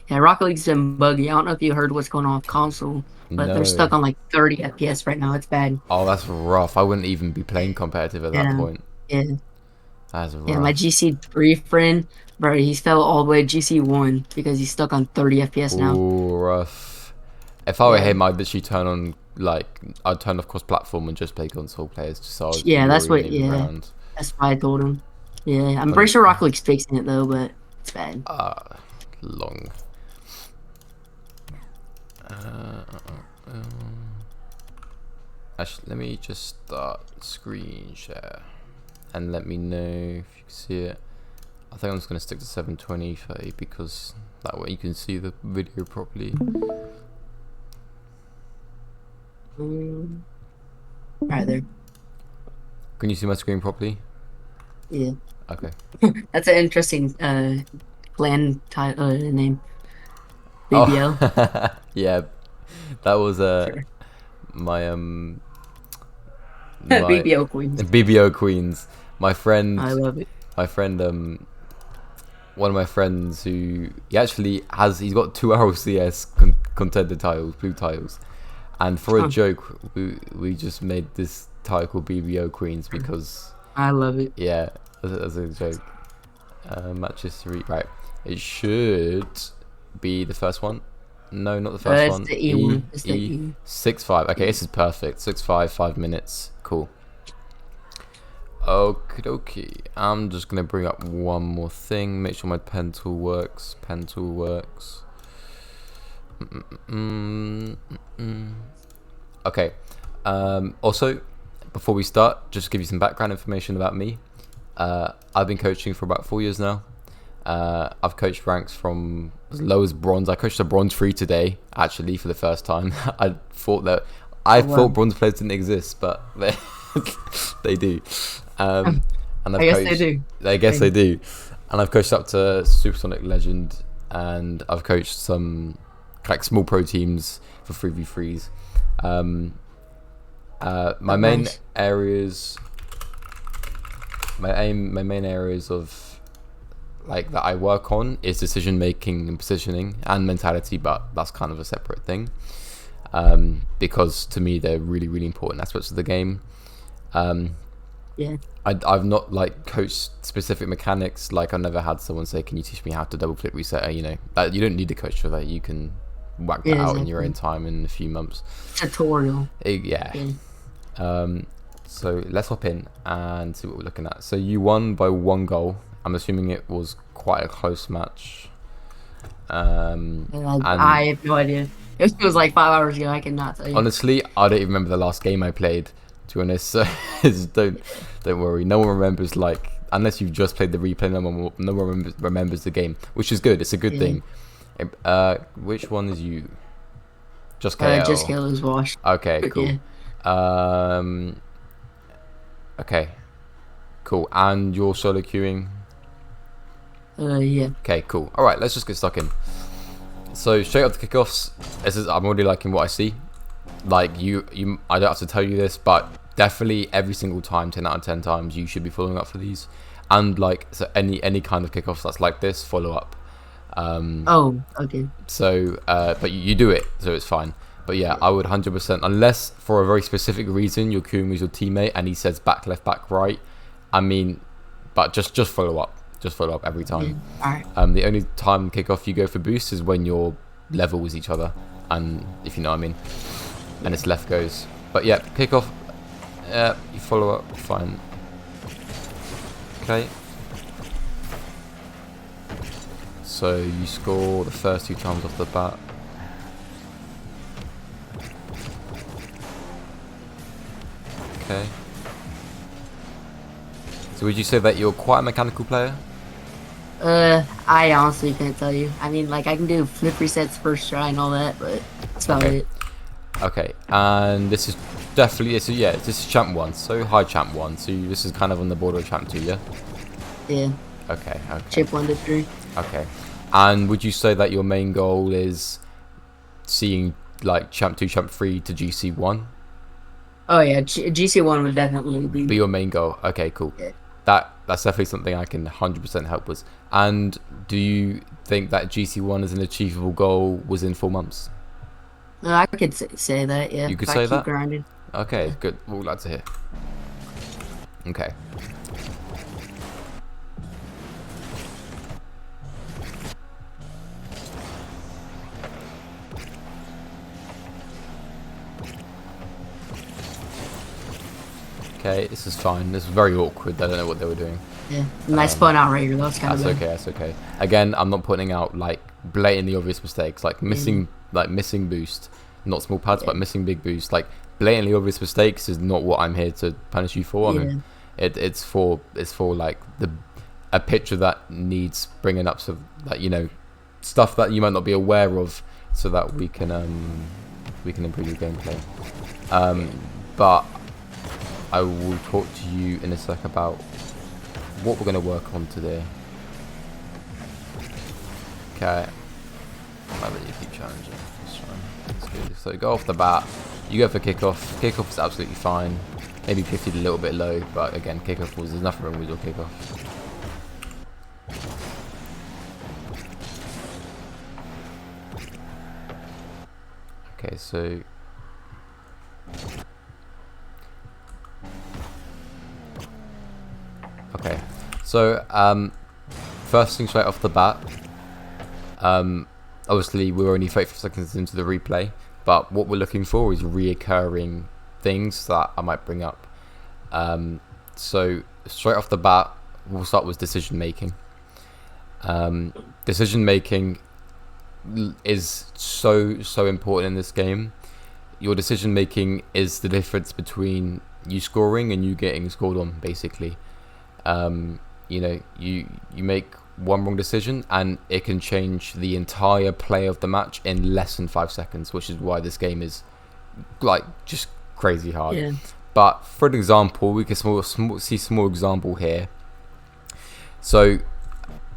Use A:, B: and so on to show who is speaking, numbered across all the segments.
A: Yeah, Rocket League's been buggy. I don't know if you heard what's going on with console, but they're
B: No.
A: stuck on like 30 FPS right now. It's bad.
B: Oh, that's rough. I wouldn't even be playing competitive at that
A: Yeah,
B: point.
A: yeah,
B: That's
A: yeah. My
B: rough.
A: GC3 friend, bro, he's fell all the way to GC1 because he's stuck on 30 FPS now.
B: Ooh, rough. If I were
A: Yeah,
B: him, I'd literally turn on I'd turn off cross-platform and just play console players, just so I was
A: yeah. That's what.
B: infuriated
A: Yeah,
B: around.
A: that's why I told him. Yeah, I'm pretty
B: Con-
A: sure Rocket League's fixing it though, but it's bad.
B: long. Uh, Actually, let me just start screen share and let me know if you can see it. I think I'm just gonna stick to 720p because that way you can see the video properly.
A: Right there.
B: Can you see my screen properly?
A: Yeah,
B: Okay.
A: that's an interesting clan name. BBL.
B: Oh, yeah, that was
A: Sure.
B: my my
A: BBL Queens.
B: BBO Queens. My
A: I
B: friend,
A: love it.
B: my friend, one of my friends who he's got two RLCS contender titles, blue titles, and for a
A: Huh.
B: joke we just made this title called BBO Queens because
A: I love it.
B: yeah, as a joke. Matches three, right? It should be the first one. No, not the first
A: It's
B: one.
A: the E one. It's the
B: E
A: E.
B: 6-5. Okay,
A: Yeah.
B: this is perfect. 6-5, 5 minutes. Cool. Okie dokie. I'm just gonna bring up one more thing. Make sure my pen tool works. Pen tool works. Okay. Also, before we start, just to give you some background information about me. I've been coaching for about 4 years now. I've coached ranks from as low as bronze. I coached a bronze 3 today, actually, for the first time. I
A: Oh
B: thought
A: well.
B: bronze players didn't exist, but they do. Um, and
A: I
B: I've
A: guess they
B: coached.
A: do.
B: I guess they
A: Same.
B: do. And I've coached up to Supersonic Legend, and I've coached some like small pro teams for 3v3s. Um, my
A: Oh,
B: main
A: nice.
B: areas, my main areas of like that I work on is decision making and positioning and mentality, but that's kind of a separate thing. Because to me they're really really important aspects of the game. Um,
A: Yeah.
B: I've not like coached specific mechanics. Like I never had someone say, "Can you teach me how to double click reset?" You know, that you don't need a coach for that. You can whack that
A: Yeah.
B: out in your own
A: Exactly.
B: time in a few months.
A: Tutorial.
B: Yeah.
A: Yeah.
B: Um, so let's hop in and see what we're looking at. So you won by 1 goal. I'm assuming it was quite a close match.
A: And
B: And
A: I have no idea. It was like 5 hours ago. I cannot tell you.
B: honestly, I don't even remember the last game I played. To be honest, so don't worry. No one remembers like unless you've just played the replay. No one remembers the game, which is good. It's a good
A: Yeah.
B: thing. Which one is you? Just
A: Just
B: KL.
A: Kayla's washed.
B: Okay, cool.
A: Yeah.
B: Um, okay, cool. And you're solo queuing.
A: Yeah.
B: Okay, cool. All right, let's just get stuck in. So straight up the kickoffs. I'm already liking what I see. Like I don't have to tell you this, but definitely every single time, 10 out of 10 times, you should be following up for these. And like so, any kind of kickoffs that's like this, follow up.
A: Oh. Okay.
B: But you do it, so it's fine. But yeah, I would 100%, unless for a very specific reason you're queuing with your teammate and he says back left, back right. I mean, but just follow up. Just follow up every
A: Yeah.
B: time.
A: All right.
B: The only time kickoff you go for boost is when you're level with each other, and if you know what I mean, and
A: Yeah.
B: it's left goes. But yeah, kickoff. You follow up, fine. Okay. So you score the first 2 times off the bat. Okay. So would you say that you're quite a mechanical player?
A: I honestly can't tell you. I mean, like, I can do flip resets first try and all that, but that's about
B: Okay.
A: it.
B: Okay. And this is definitely this is champ 1, so high champ 1. So this is kind of on the border of champ 2, yeah.
A: Yeah.
B: Okay. Okay.
A: Chip 1 to 3.
B: Okay. And would you say that your main goal is seeing like champ 2, champ 3 to GC1?
A: Oh yeah, GC1 would definitely
B: Be
A: be.
B: your main goal. Okay, cool.
A: Yeah.
B: That that's definitely something I can 100% help with. And do you think that GC1 is an achievable goal within 4 months?
A: No, I could say that, yeah,
B: You could
A: if I
B: say
A: keep
B: that?
A: grinding.
B: Okay,
A: Yeah.
B: good. We're glad to hear. Okay. Okay, this is fine. This is very awkward. I don't know what they were doing.
A: Yeah. Nice point out right here, though. It's kind of
B: That's
A: bad.
B: okay. That's okay. Again, I'm not putting out like blatantly obvious mistakes, like
A: Yeah.
B: missing boost, not small pads,
A: Yeah.
B: but missing big boost. Like blatantly obvious mistakes is not what I'm here to punish you for. I mean,
A: Yeah.
B: it's for like a picture that needs bringing up, so that stuff that you might not be aware of, so that we can improve your gameplay. But I will talk to you in a sec about what we're going to work on today. Okay. I'll let you keep challenging. That's fine. That's good. So go off the bat. You go for kickoff. Kickoff is absolutely fine. Maybe 50'd a little bit low, but again, kickoff was, there's nothing wrong with your kickoff. Okay, so okay, so first thing straight off the bat, obviously we're only 35 seconds into the replay, but what we're looking for is reoccurring things that I might bring up. So straight off the bat, we'll start with decision making. Decision making is so important in this game. Your decision making is the difference between you scoring and you getting scored on, basically. You make one wrong decision and it can change the entire play of the match in less than 5 seconds, which is why this game is like just crazy hard.
A: Yeah.
B: But for an example, we can see a small example here. So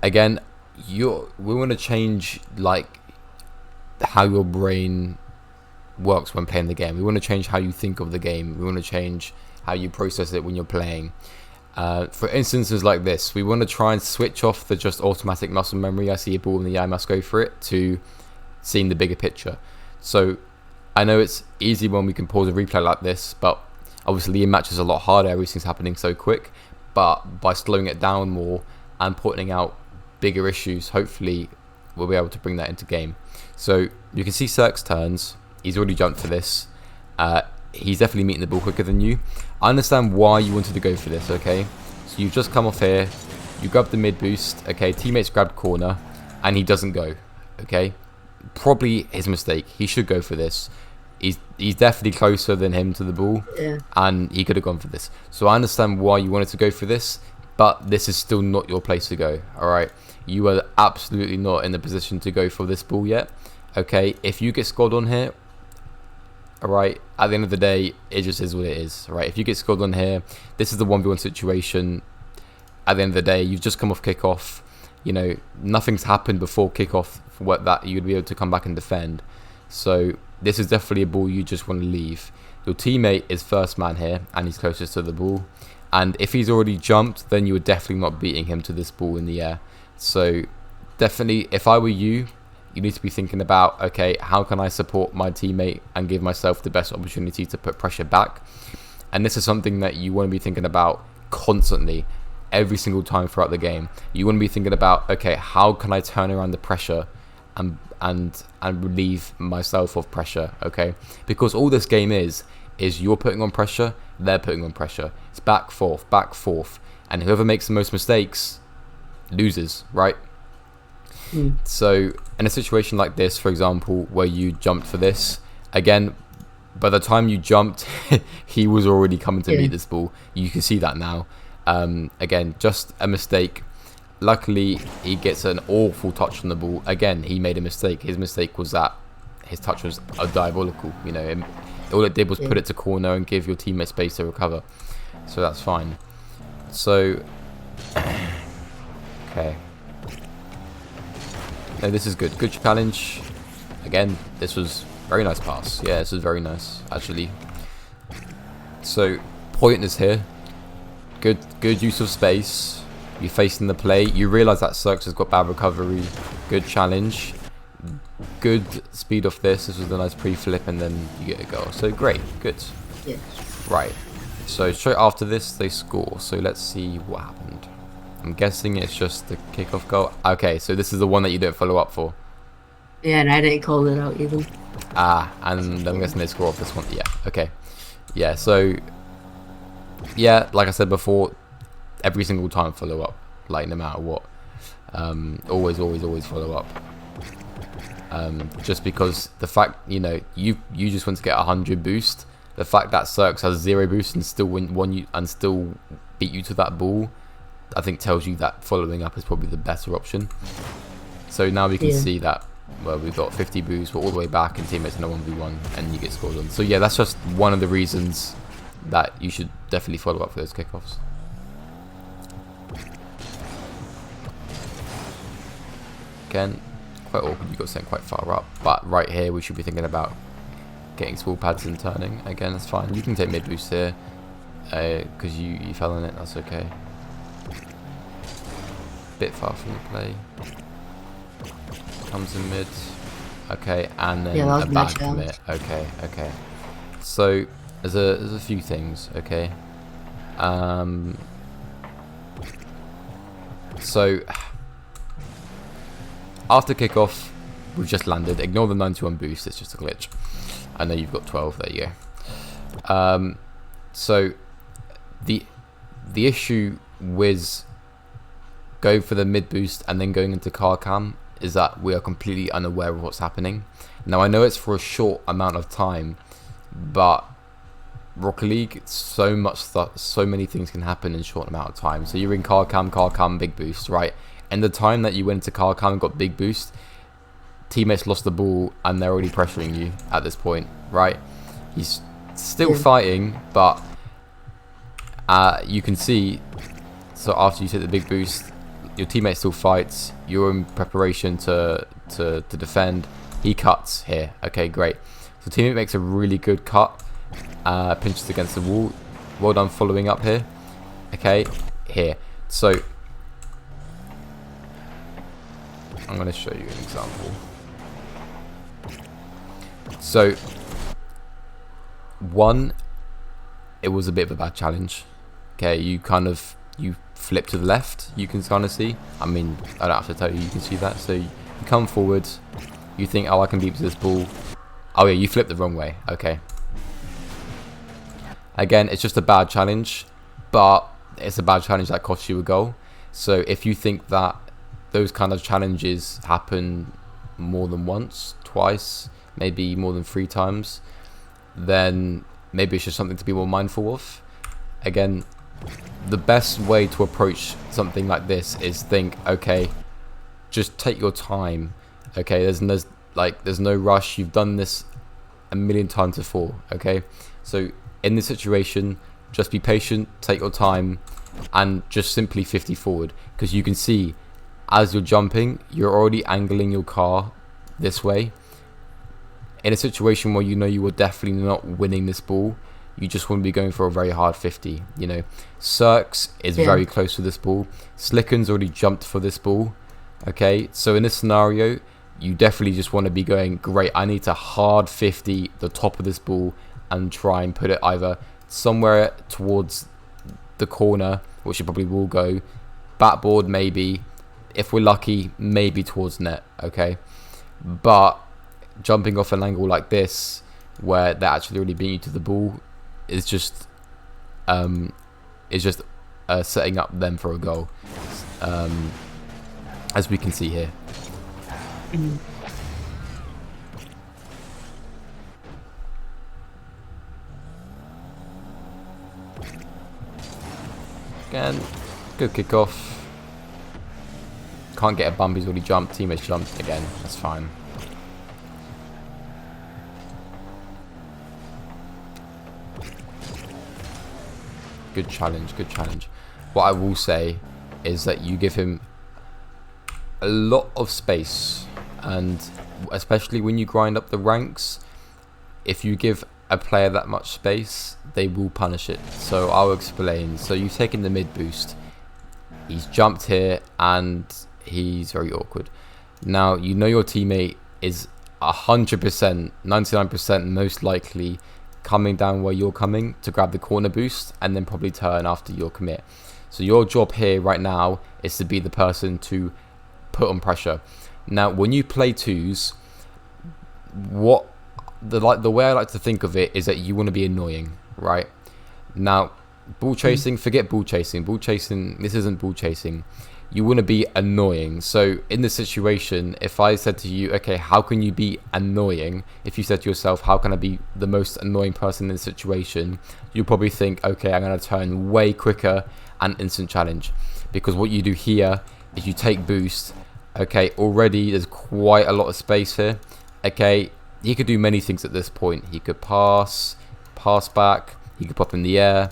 B: again, we want to change like how your brain works when playing the game. We want to change how you think of the game. We want to change how you process it when you're playing. For instances like this, we want to try and switch off the just automatic muscle memory, I see a ball in the eye, I must go for it, to seeing the bigger picture. So I know it's easy when we can pause a replay like this, but obviously in matches a lot harder, everything's happening so quick. But by slowing it down more and pointing out bigger issues, hopefully we'll be able to bring that into game. So you can see Cirque's turns. He's already jumped for this. He's definitely meeting the ball quicker than you. I understand why you wanted to go for this, okay? So you've just come off here. You grab the mid boost, okay? Teammates grabbed corner, and he doesn't go, okay? Probably his mistake. He should go for this. He's definitely closer than him to the ball,
A: Yeah.
B: and he could have gone for this. So I understand why you wanted to go for this, but this is still not your place to go, all right? You are absolutely not in the position to go for this ball yet, okay? If you get scored on here, all right, at the end of the day, it just is what it is, right? If you get scored on here, this is the 1v1 situation. At the end of the day, you've just come off kickoff. Nothing's happened before kickoff for what that you'd be able to come back and defend. So this is definitely a ball you just want to leave. Your teammate is first man here, and he's closest to the ball. And if he's already jumped, then you are definitely not beating him to this ball in the air. So definitely, if I were you, you need to be thinking about, okay, how can I support my teammate and give myself the best opportunity to put pressure back? And this is something that you want to be thinking about constantly, every single time throughout the game. You want to be thinking about, okay, how can I turn around the pressure and relieve myself of pressure, okay? Because all this game is you're putting on pressure, they're putting on pressure. It's back, forth. And whoever makes the most mistakes loses, right? So in a situation like this, for example, where you jumped for this, again, by the time you jumped, he was already coming to meet this ball. You can see that now. Again, just a mistake. Luckily, he gets an awful touch on the ball. Again, he made a mistake. His mistake was that his touch was diabolical. All it did was put it to corner and give your teammate space to recover. So that's fine. So, okay. No, this is good. Good challenge. Again, this was very nice pass. Yeah, this is very nice, actually. So, point is here. Good use of space. You're facing the play. You realise that Cirx has got bad recovery. Good challenge. Good speed off this. This was a nice pre-flip, and then you get a goal. So great. Good.
A: Yeah.
B: Right. So straight after this, they score. So let's see what happened. I'm guessing it's just the kickoff goal. Okay, so this is the one that you didn't follow up for.
A: Yeah, and I didn't call it out either.
B: Ah, and I'm guessing they score off this one. Yeah, okay. Yeah, so, yeah, like I said before, every single time follow up, like no matter what. Always follow up. Just because the fact, you just want to get 100 boost. The fact that Cirx has 0 boost and still won you and still beat you to that ball, I think tells you that following up is probably the better option. So now we can see that, well, we've got 50 boost, we're all the way back, and teammates in a 1v1, and you get scored on. So yeah, that's just one of the reasons that you should definitely follow up for those kickoffs. Again, quite awkward, you got sent quite far up, but right here we should be thinking about getting small pads and turning. Again, that's fine. You can take mid boost here, because you fell in it, that's okay. Bit far from the play. Comes in mid. Okay, and then a back commit. Okay. So there's a few things. Okay. So after kickoff, we've just landed. Ignore the 91 boost. It's just a glitch. I know you've got 12. There you go. So the issue with going for the mid boost and then going into car cam is that we are completely unaware of what's happening. Now I know it's for a short amount of time, but Rocket League, so many things can happen in a short amount of time. So you're in car cam, big boost, right? And the time that you went into car cam and got big boost, teammates lost the ball and they're already pressuring you at this point, right? He's still fighting, but you can see, so after you take the big boost, your teammate still fights, you're in preparation to defend, he cuts here. Okay, great. So teammate makes a really good cut, pinches against the wall. Well done following up here. Okay, here. So I'm going to show you an example. So one, it was a bit of a bad challenge. Okay, you flip to the left, you can kind of see. I mean, I don't have to tell you, you can see that. So you come forward, you think, oh, I can beat this ball. Oh yeah, you flip the wrong way. Okay. Again, it's just a bad challenge, but it's a bad challenge that costs you a goal. So if you think that those kind of challenges happen more than once, twice, maybe more than 3 times, then maybe it's just something to be more mindful of. Again, the best way to approach something like this is think, okay, just take your time. Okay, there's no rush. You've done this a million times before. Okay, so in this situation, just be patient, take your time, and just simply 50 forward, because you can see as you're jumping, you're already angling your car this way. In a situation where you know you are definitely not winning this ball, you just want to be going for a very hard 50. Cirx is very close to this ball. Slicken's already jumped for this ball. Okay, so in this scenario, you definitely just want to be going, great, I need to hard 50 the top of this ball and try and put it either somewhere towards the corner, which it probably will go, backboard maybe, if we're lucky, maybe towards net. Okay, but jumping off an angle like this, where they're actually already beating you to the ball, is just setting up them for a goal, as we can see here. Again, good kickoff. Can't get a bump, he's already jumped. Teammates jumped again, that's fine. Good challenge, good challenge. What I will say is that you give him a lot of space, and especially when you grind up the ranks, if you give a player that much space, they will punish it. So I'll explain. So you've taken the mid boost. He's jumped here and he's very awkward. Now, you know your teammate is 100%, 99% most likely coming down where you're coming to grab the corner boost and then probably turn after your commit. So your job here right now is to be the person to put on pressure. Now, when you play twos, the way I like to think of it is that you want to be annoying, right? Now, ball chasing, forget ball chasing. Ball chasing, this isn't ball chasing. You want to be annoying. So in this situation, if I said to you, okay, how can you be annoying? If you said to yourself, how can I be the most annoying person in this situation? You'll probably think, okay, I'm going to turn way quicker and instant challenge. Because what you do here is you take boost. Okay, already there's quite a lot of space here. Okay, he could do many things at this point. He could pass back. He could pop in the air.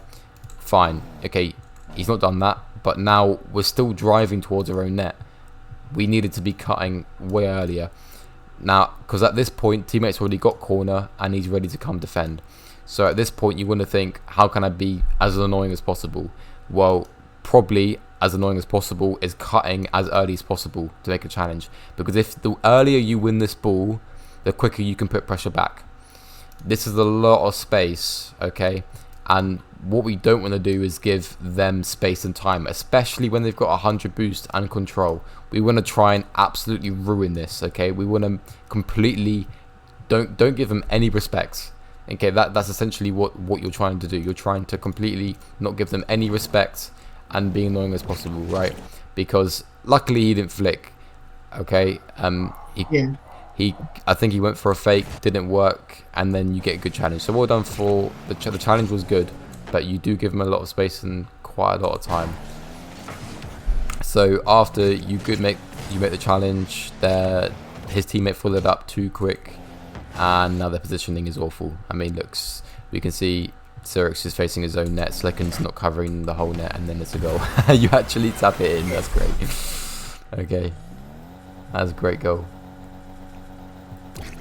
B: Fine. Okay, he's not done that. But now we're still driving towards our own net. We needed to be cutting way earlier. Now, because at this point, teammates already got corner and he's ready to come defend. So at this point, you want to think, how can I be as annoying as possible? Well, probably as annoying as possible is cutting as early as possible to make a challenge. Because if the earlier you win this ball, the quicker you can put pressure back. This is a lot of space, okay? And what we don't want to do is give them space and time, especially when they've got 100 boost and control. We want to try and absolutely ruin this, okay? We want to completely don't give them any respect. Okay, that's essentially what you're trying to do. You're trying to completely not give them any respect and be annoying as possible, right? Because luckily he didn't flick, okay? I think he went for a fake, didn't work, and then you get a good challenge. So well done for the challenge was good, but you do give him a lot of space and quite a lot of time. So after you make the challenge, his teammate followed up too quick, and now their positioning is awful. I mean, we can see Cyrix is facing his own net, Slicken's not covering the whole net, and then it's a goal. You actually tap it in, that's great. Okay, that's a great goal.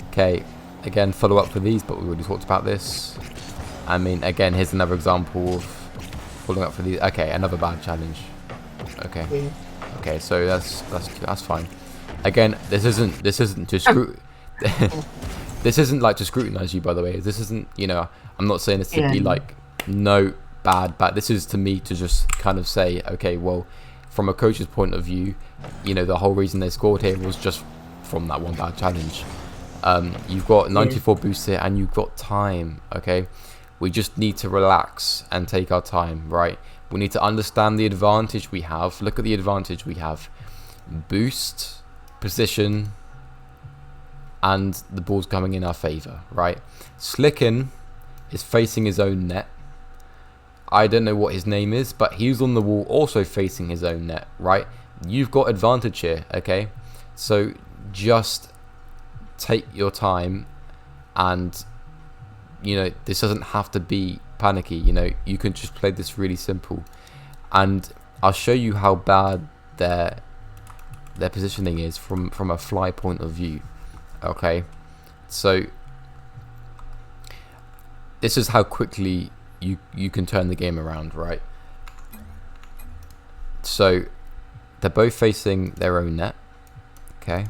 B: Okay, again, follow up for these, but we already talked about this. I mean, again, here's another example of following up for these. Okay, another bad challenge. Okay, okay, so that's fine. Again, this isn't to this isn't like to scrutinize you, by the way. This isn't, I'm not saying this to be like no bad. This is to me to just kind of say, okay, well, from a coach's point of view, the whole reason they scored here was just from that one bad challenge. You've got 94 boosts here and you've got time, okay? We just need to relax and take our time, right? We need to understand the advantage we have. Look at the advantage we have. Boost, position, and the ball's coming in our favour, right? Slicken is facing his own net. I don't know what his name is, but he's on the wall also facing his own net, right? You've got advantage here, okay? So just take your time, and this doesn't have to be panicky. You can just play this really simple, and I'll show you how bad their positioning is from a fly point of view. Okay, so this is how quickly you can turn the game around, right? So they're both facing their own net, okay?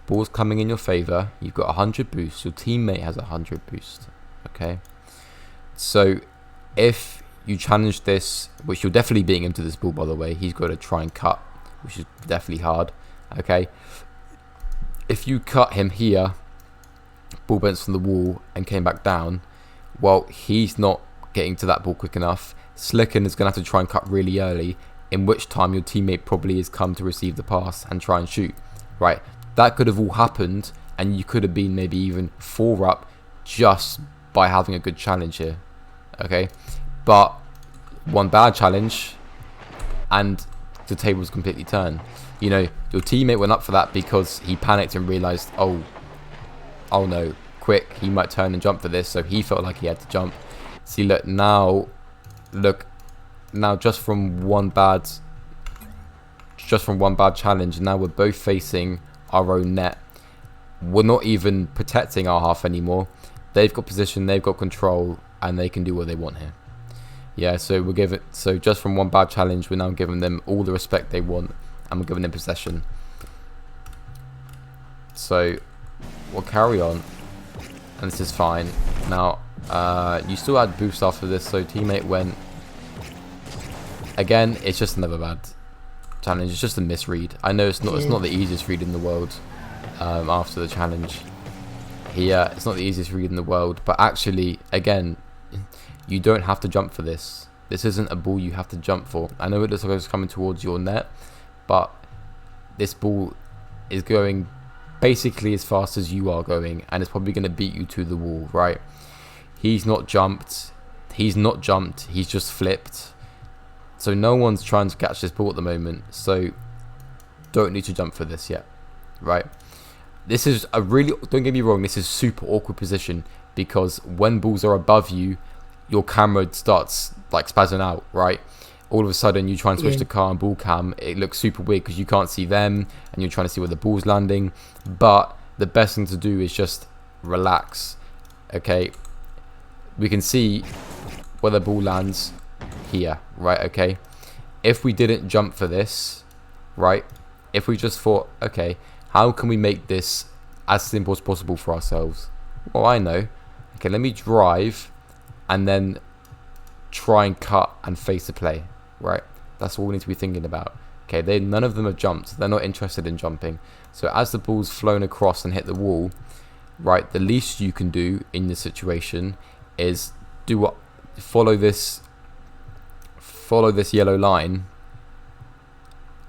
B: Ball's coming in your favour. You've got 100 boost. Your teammate has 100 boost. Okay. So if you challenge this, which you're definitely beating him to this ball, by the way. He's got to try and cut, which is definitely hard. Okay. If you cut him here, ball bounced from the wall and came back down, well, he's not getting to that ball quick enough. Slicken is going to have to try and cut really early, in which time your teammate probably has come to receive the pass and try and shoot. Right. That could have all happened, and you could have been maybe even 4 up just by having a good challenge here. Okay, but one bad challenge, and the tables completely turned. Your teammate went up for that because he panicked and realised, oh no, quick, he might turn and jump for this, so he felt like he had to jump. See, look now, just from one bad challenge, now we're both facing our own net. We're not even protecting our half anymore. They've got position, they've got control, and they can do what they want here. Yeah, so we'll give it. So just from one bad challenge, we're now giving them all the respect they want, and we're giving them possession. So we'll carry on, and this is fine. Now, you still had boost after this, so teammate went. Again, it's just another bad challenge. It's just a misread. I know it's not.
A: Yeah.
B: It's not the easiest read in the world. After the challenge, here it's not the easiest read in the world. But actually, again, you don't have to jump for this. This isn't a ball you have to jump for. I know it looks like it's coming towards your net, but this ball is going basically as fast as you are going, and it's probably going to beat you to the wall, right? He's not jumped. He's just flipped. So no one's trying to catch this ball at the moment. So don't need to jump for this yet, right? This is a really, don't get me wrong, this is super awkward position, because when balls are above you, your camera starts like spazzing out, right? All of a sudden you try and switch to car and ball cam, it looks super weird because you can't see them and you're trying to see where the ball's landing. But the best thing to do is just relax. Okay, we can see where the ball lands here, right? Okay, if we didn't jump for this, right, if we just thought, okay, how can we make this as simple as possible for ourselves? Well, I know. Okay, let me drive and then try and cut and face the play, right? That's all we need to be thinking about. Okay, none of them have jumped. They're not interested in jumping. So as the ball's flown across and hit the wall, right, the least you can do in this situation is follow this yellow line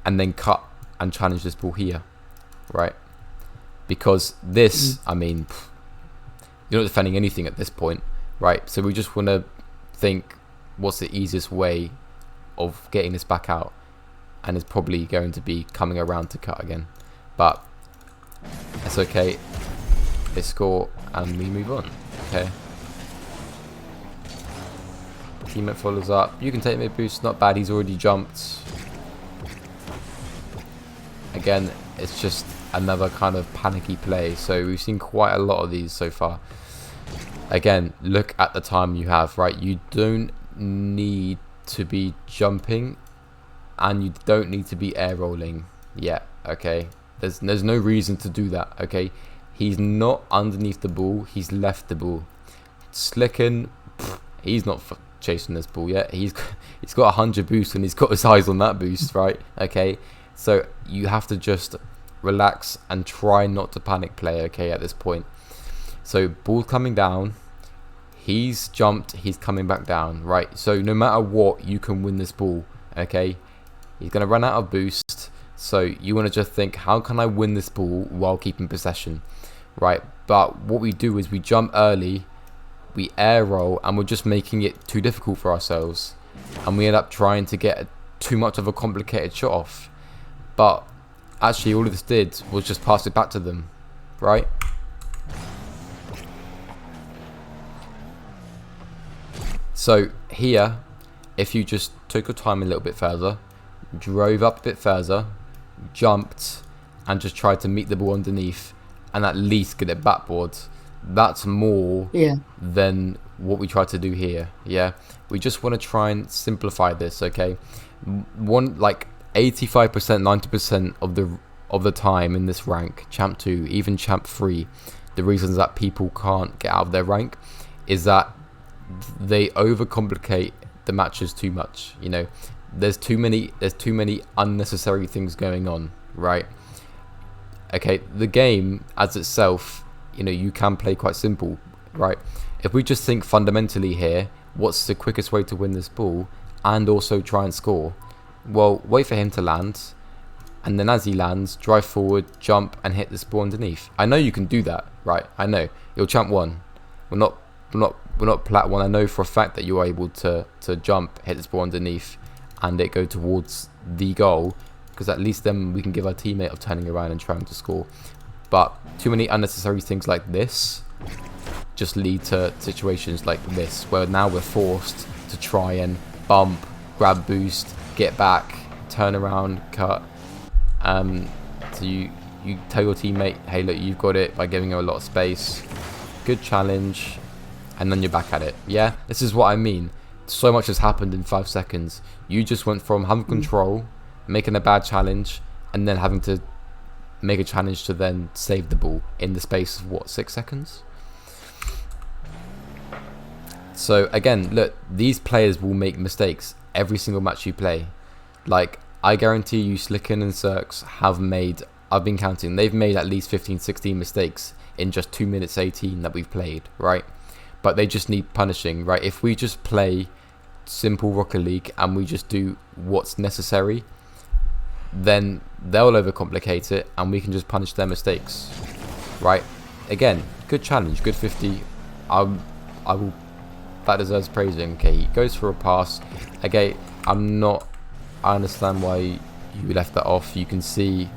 B: and then cut and challenge this ball here, right? Because this, I mean, you're not defending anything at this point, right? So we just want to think, what's the easiest way of getting this back out? And it's probably going to be coming around to cut again, but that's okay. They score and we move on. Okay, teammate follows up. You can take mid boost, not bad. He's already jumped. Again, it's just another kind of panicky play. So we've seen quite a lot of these so far. Again, look at the time you have, right? You don't need to be jumping and you don't need to be air rolling yet, okay? There's no reason to do that, okay? He's not underneath the ball, he's left the ball. Slicken, he's not chasing this ball yet. He's got 100 boost and he's got his eyes on that boost, right? Okay, so you have to just relax and try not to panic play, okay, at this point. So ball coming down, he's jumped, he's coming back down, right? So no matter what, you can win this ball, okay? He's going to run out of boost, so you want to just think, how can I win this ball while keeping possession, right? But what we do is we jump early, we air roll, and we're just making it too difficult for ourselves, and we end up trying to get too much of a complicated shot off. But actually all of this did was just pass it back to them, right? So here, if you just took your time a little bit further, drove up a bit further, jumped, and just tried to meet the ball underneath and at least get it backboard, that's more than what we tried to do here. Yeah, we just want to try and simplify this, okay? Like 85%, 90% of the time in this rank, champ 2, even champ 3, the reasons that people can't get out of their rank is that they overcomplicate the matches too much. You know, there's too many unnecessary things going on, right? Okay, the game as itself, you know, you can play quite simple, right? If we just think fundamentally here, what's the quickest way to win this ball and also try and score? Well, wait for him to land, and then as he lands, drive forward, jump, and hit this ball underneath. I know you can do that, right? I know you're champ 1. We're not plat 1. I know for a fact that you're able to jump, hit this ball underneath, and it go towards the goal, because at least then we can give our teammate of turning around and trying to score. But too many unnecessary things like this just lead to situations like this, where now we're forced to try and bump, grab boost, get back, turn around, cut. So you tell your teammate, hey look, you've got it, by giving her a lot of space. Good challenge, and then you're back at it. Yeah, this is what I mean. so much has happened in 5 seconds. You just went from having control, making a bad challenge, and then having to make a challenge to then save the ball in the space of what, 6 seconds? So again, look, these players will make mistakes every single match you play. Like, I guarantee you Slicken and Cirques have made, I've been counting, they've made at least 15, 16 mistakes in just 2 minutes 18 that we've played, right? But they just need punishing, right? If we just play simple Rocket League and we just do what's necessary, then they'll overcomplicate it and we can just punish their mistakes, right? Again, good challenge, good 50. I will, that deserves praising. Okay, he goes for a pass. Okay, I understand why you left that off. You can see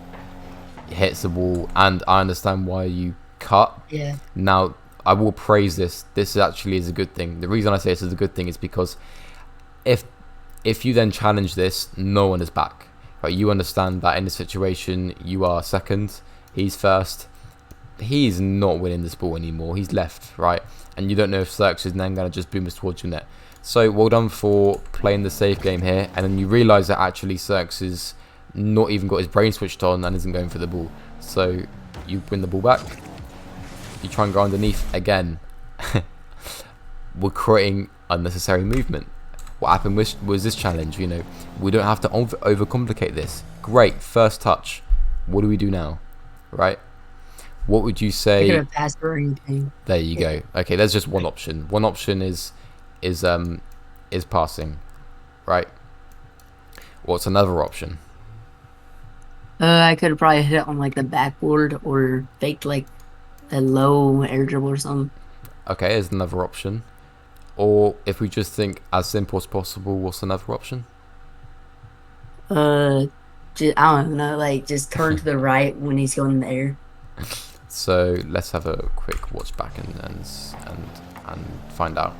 B: he hits the wall, and I understand why you cut.
A: Yeah.
B: Now, I will praise this. This actually is a good thing. The reason I say this is a good thing is because if you then challenge this, no one is back. Right? You understand that in this situation, you are second, he's first. He's not winning this ball anymore. He's left, right? And you don't know if Cirques is then going to just boom us towards your net. So well done for playing the safe game here. And then you realise that actually Cirques is not even got his brain switched on and isn't going for the ball. So you win the ball back. You try and go underneath again. We're creating unnecessary movement. What happened was this challenge, you know, we don't have to overcomplicate this. Great, first touch. What do we do now? Right? What would you say?
A: Could have passed or anything.
B: There you go. Okay, there's just one option. One option is passing, right? What's another option?
A: I could have probably hit it on like the backboard or faked like a low air dribble or something.
B: Okay, there's another option. Or if we just think as simple as possible, what's another option?
A: Just, I don't know, like just turn to the right when he's going in the air.
B: So let's have a quick watch back and find out.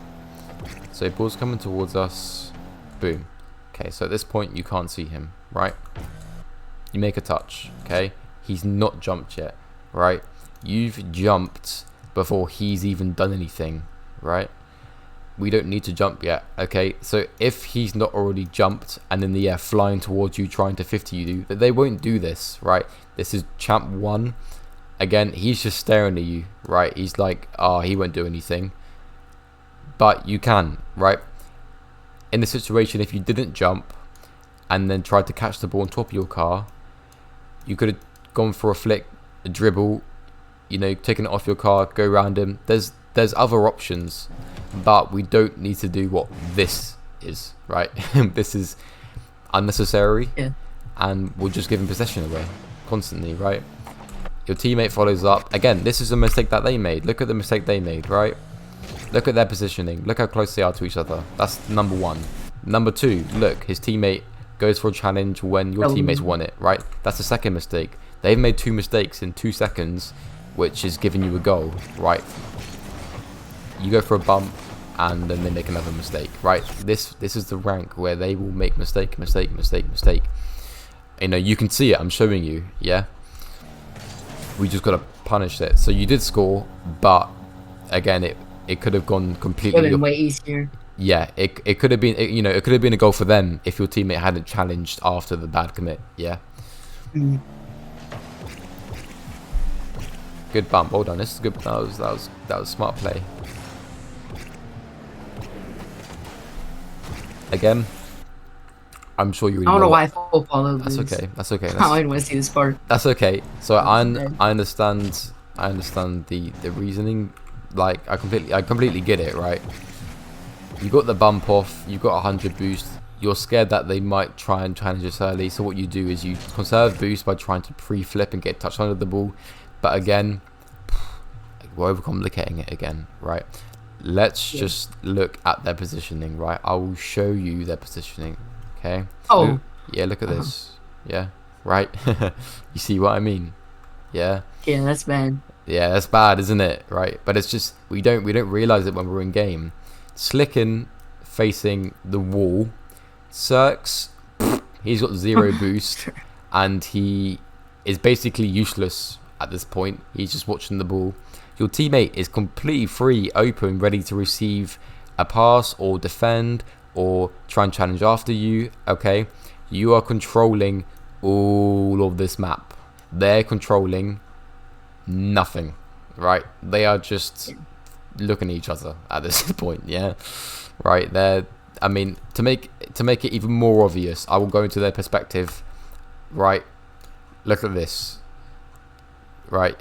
B: So ball's coming towards us. Boom. Okay, so at this point you can't see him, right? You make a touch, okay? He's not jumped yet, right? You've jumped before he's even done anything, right? We don't need to jump yet, okay? So if he's not already jumped and in the air flying towards you trying to 50 you, they won't do this, right? This is champ 1. Again, he's just staring at you, right? He's like, he won't do anything. But you can, right? In the situation, if you didn't jump and then tried to catch the ball on top of your car, you could have gone for a flick, a dribble, you know, taken it off your car, go around him. There's other options, but we don't need to do what this is, right? This is unnecessary,
A: Yeah.
B: and we're just giving possession away constantly, right? Your teammate follows up. Again, this is a mistake that they made. Look at the mistake they made, right? Look at their positioning. Look how close they are to each other. That's number 1. Number 2, look, his teammate goes for a challenge when your teammates won it, right? That's the second mistake. They've made 2 mistakes in 2 seconds, which is giving you a goal, right? You go for a bump, and then they make another mistake, right? This is the rank where they will make mistake. You know, you can see it. I'm showing you, yeah? We just got to punish it. So you did score, but again, it could have gone completely.
A: It would have been way easier.
B: Yeah, it could have been, you know, it could have been a goal for them if your teammate hadn't challenged after the bad commit. Yeah. Good bump. Well done. This is good. That was smart play. Again, I'm sure you really
A: I don't know why I
B: what-
A: full followed
B: That's
A: this.
B: okay. That's okay.
A: I
B: That's,
A: don't want to see this part.
B: that's okay. So I
A: Okay.
B: understand. I understand the reasoning. Like I completely get it. Right. You got the bump off. You got 100 boost. You're scared that they might try and challenge us early. So what you do is you conserve boost by trying to pre-flip and get touched under the ball. But again, we're overcomplicating it again, right? Let's just look at their positioning, right? I will show you their positioning, okay?
A: Oh.
B: Yeah, look at this. Yeah, right? You see what I mean? Yeah.
A: Yeah, that's bad.
B: Yeah, that's bad, isn't it? Right? But it's just we don't realize it when we're in game. Slicken facing the wall. Cirques, he's got 0 boost, and he is basically useless at this point. He's just watching the ball. Your teammate is completely free, open, ready to receive a pass or defend or try and challenge after you, okay, you are controlling all of this map. They're controlling nothing, right? They are just looking at each other at this point, yeah, right? They're, I mean, to make it even more obvious, I will go into their perspective, right? Look at this, right?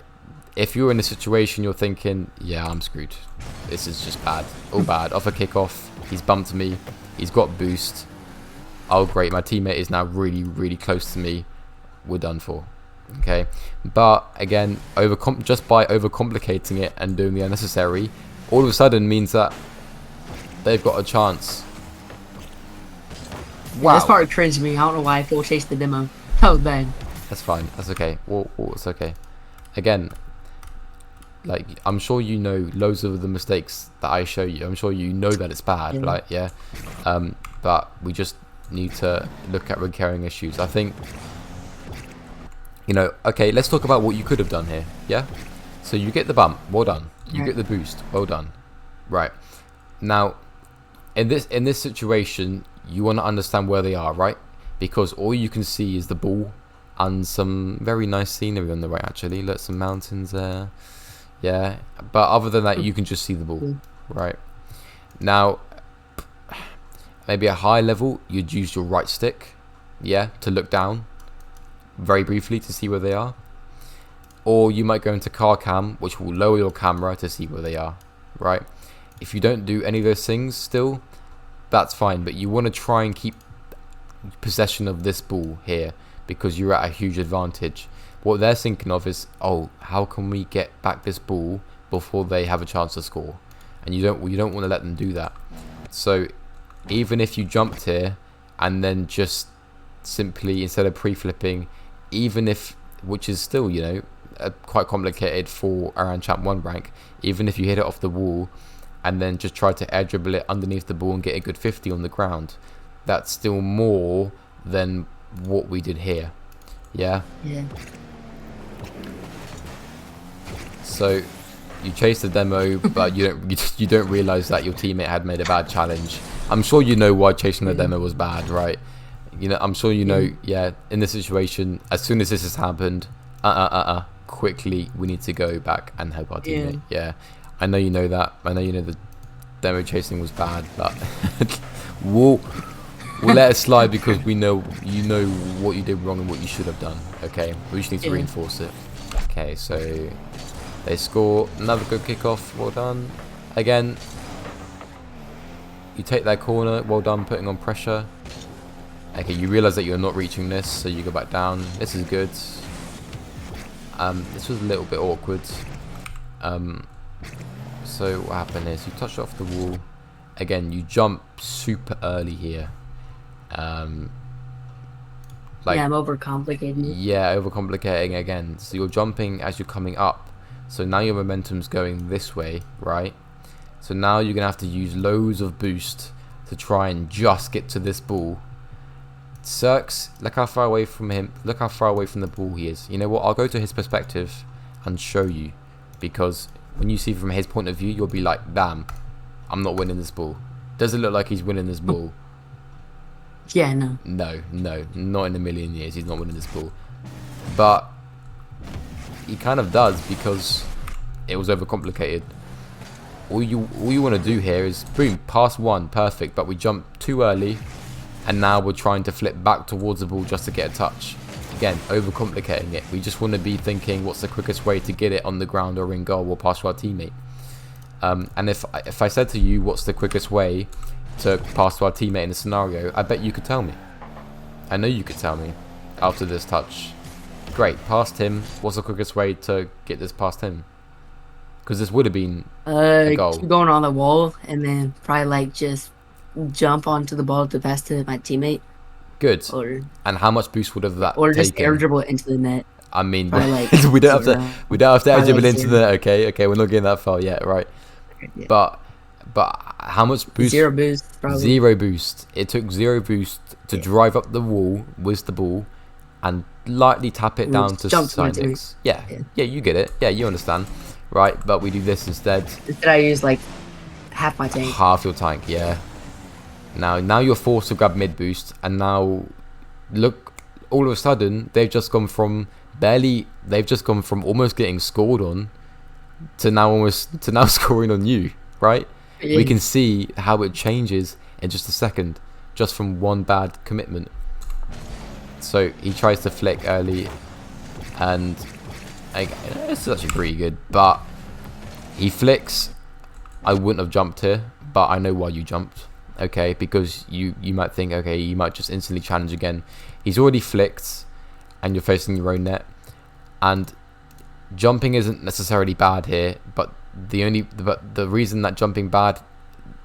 B: If you're in a situation you're thinking, yeah, I'm screwed, this is just bad, all bad, off a kickoff, he's bumped me, he's got boost, oh great, my teammate is now really, really close to me, we're done for. Okay, but again, just by overcomplicating it and doing the unnecessary, all of a sudden means that they've got a chance.
A: Yeah, this
B: Wow,
A: part cringed me. I don't know why I full chased the demo. That was bad.
B: that's fine, that's okay. Well, it's okay. Again, like, I'm sure you know loads of the mistakes that I show you. I'm sure you know that it's bad,
A: Yeah.
B: like, yeah. But we just need to look at recurring issues. I think, you know, okay, let's talk about what you could have done here, yeah? So you get the bump, well done. You get the boost, well done. Right. Now, in this situation, you want to understand where they are, right? Because all you can see is the ball and some very nice scenery on the right, actually. Look, some mountains there. Yeah. But other than that, you can just see the ball, right? Now, maybe at high level, you'd use your right stick, yeah, to look down very briefly to see where they are. Or you might go into car cam, which will lower your camera to see where they are, right? If you don't do any of those things still, that's fine, but you want to try and keep possession of this ball here because you're at a huge advantage. What they're thinking of is, oh, how can we get back this ball before they have a chance to score? And you don't want to let them do that. So even if you jumped here and then just simply, instead of pre-flipping, even if, which is still, you know, quite complicated for around champ 1 rank, even if you hit it off the wall and then just try to air dribble it underneath the ball and get a good 50 on the ground, that's still more than what we did here. Yeah. So you chase the demo, but you don't realize that your teammate had made a bad challenge. I'm sure you know why chasing the demo was bad, right? You know, I'm sure you know. Yeah, in this situation, as soon as this has happened, quickly we need to go back and help our teammate. Yeah, I know you know that. I know you know the demo chasing was bad, but we'll let it slide because we know you know what you did wrong and what you should have done. Okay, we just need to reinforce it. Okay, so they score another good kickoff. Well done. Again, you take that corner. Well done, putting on pressure. Okay, you realise that you're not reaching this, so you go back down. This is good. This was a little bit awkward. So what happened is you touch off the wall. Again, you jump super early here. Like,
A: yeah, I'm overcomplicating it.
B: Yeah, overcomplicating again. So you're jumping as you're coming up. So now your momentum's going this way, right? So now you're gonna have to use loads of boost to try and just get to this ball. Cirques, look how far away from him. Look how far away from the ball he is. You know what? I'll go to his perspective and show you, because when you see from his point of view, you'll be like, "Damn, I'm not winning this ball." Does it look like he's winning this ball?
A: Yeah, no.
B: No, not in a million years. He's not winning this ball. But he kind of does, because it was overcomplicated. All you want to do here is boom, pass one, perfect. But we jumped too early. And now we're trying to flip back towards the ball just to get a touch. Again, overcomplicating it. We just want to be thinking, what's the quickest way to get it on the ground or in goal or pass to our teammate? And if I said to you, what's the quickest way to pass to our teammate in a scenario, I bet you could tell me. I know you could tell me after this touch. Great, past him. What's the quickest way to get this past him? Because this would have been a goal.
A: Keep going on the wall and then probably like just jump onto the ball to pass to my teammate.
B: Good.
A: Or,
B: and how much boost would have that
A: or
B: taken?
A: just air dribble it into the net.
B: I mean,
A: like
B: we don't have to air dribble
A: like
B: into the. Okay, we're not getting that far yet, right?
A: Yeah.
B: But how much boost?
A: Zero boost, probably.
B: Zero boost. It took zero boost to drive up the wall with the ball and lightly tap it down to Sinex. Yeah, you get it. Yeah, you understand, right? But we do this instead.
A: Instead, I use like half my tank.
B: Half your tank, yeah. Now you're forced to grab mid boost, and now look, all of a sudden they've just gone from almost getting scored on to now scoring on you, right? We
A: Yeah.
B: can see how it changes in just a second, just from one bad commitment. So he tries to flick early, and it's actually pretty good, but he flicks. I wouldn't have jumped here, but I know why you jumped. Okay, because you might think, okay, you might just instantly challenge again. He's already flicked, and you're facing your own net. And jumping isn't necessarily bad here, but the reason that jumping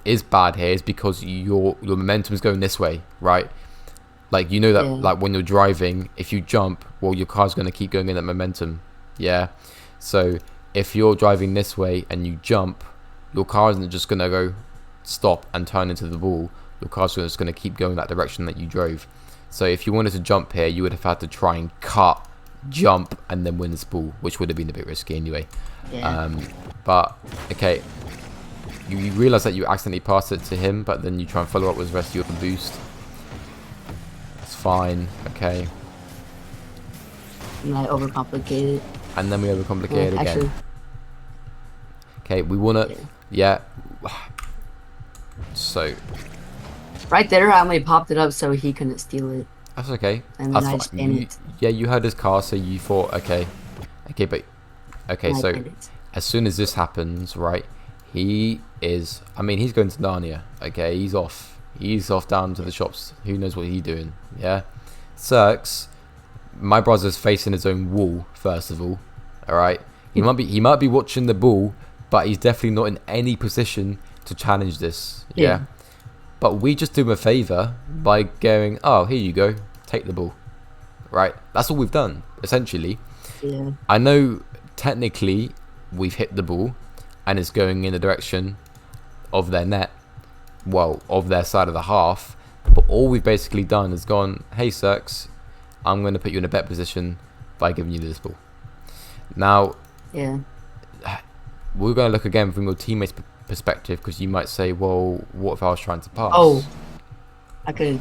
B: is bad here is because your momentum is going this way, right? Like, you know that,
A: Yeah.
B: like, when you're driving, if you jump, well, your car's going to keep going in that momentum. Yeah. So if you're driving this way and you jump, your car isn't just going to go stop and turn into the ball. Your car's just going to keep going that direction that you drove. So if you wanted to jump here, you would have had to try and cut, jump, and then win this ball, which would have been a bit risky anyway.
A: Yeah.
B: But okay, you realize that you accidentally passed it to him, but then you try and follow up with the rest of your boost. It's fine. Okay.
A: And I overcomplicated.
B: And then we overcomplicate
A: Well,
B: it again.
A: actually,
B: Okay, we wanna,
A: yeah.
B: yeah. So
A: Right there, I only popped it up so he couldn't steal it.
B: that's okay.
A: And then
B: That's
A: I just
B: fine.
A: panicked.
B: Yeah, you heard his car, so you thought, okay, but okay.
A: And I
B: So
A: panicked.
B: as soon as this happens, right, he's going to Narnia. Okay, he's off. He's off down to the shops. Who knows what he's doing? Yeah, Cirques, my brother's facing his own wall. First of all right, he might be watching the ball, but he's definitely not in any position to challenge this. Yeah. But we just do him a favour by going, oh, here you go, take the ball. Right? That's all we've done, essentially.
A: Yeah.
B: I know technically we've hit the ball and it's going in the direction of their net, well, of their side of the half, but all we've basically done is gone, hey, Cirques, I'm going to put you in a better position by giving you this ball. Now,
A: Yeah.
B: we're going to look again from your teammates' perspective, because you might say, well, what if I was trying to pass?
A: Oh, I could.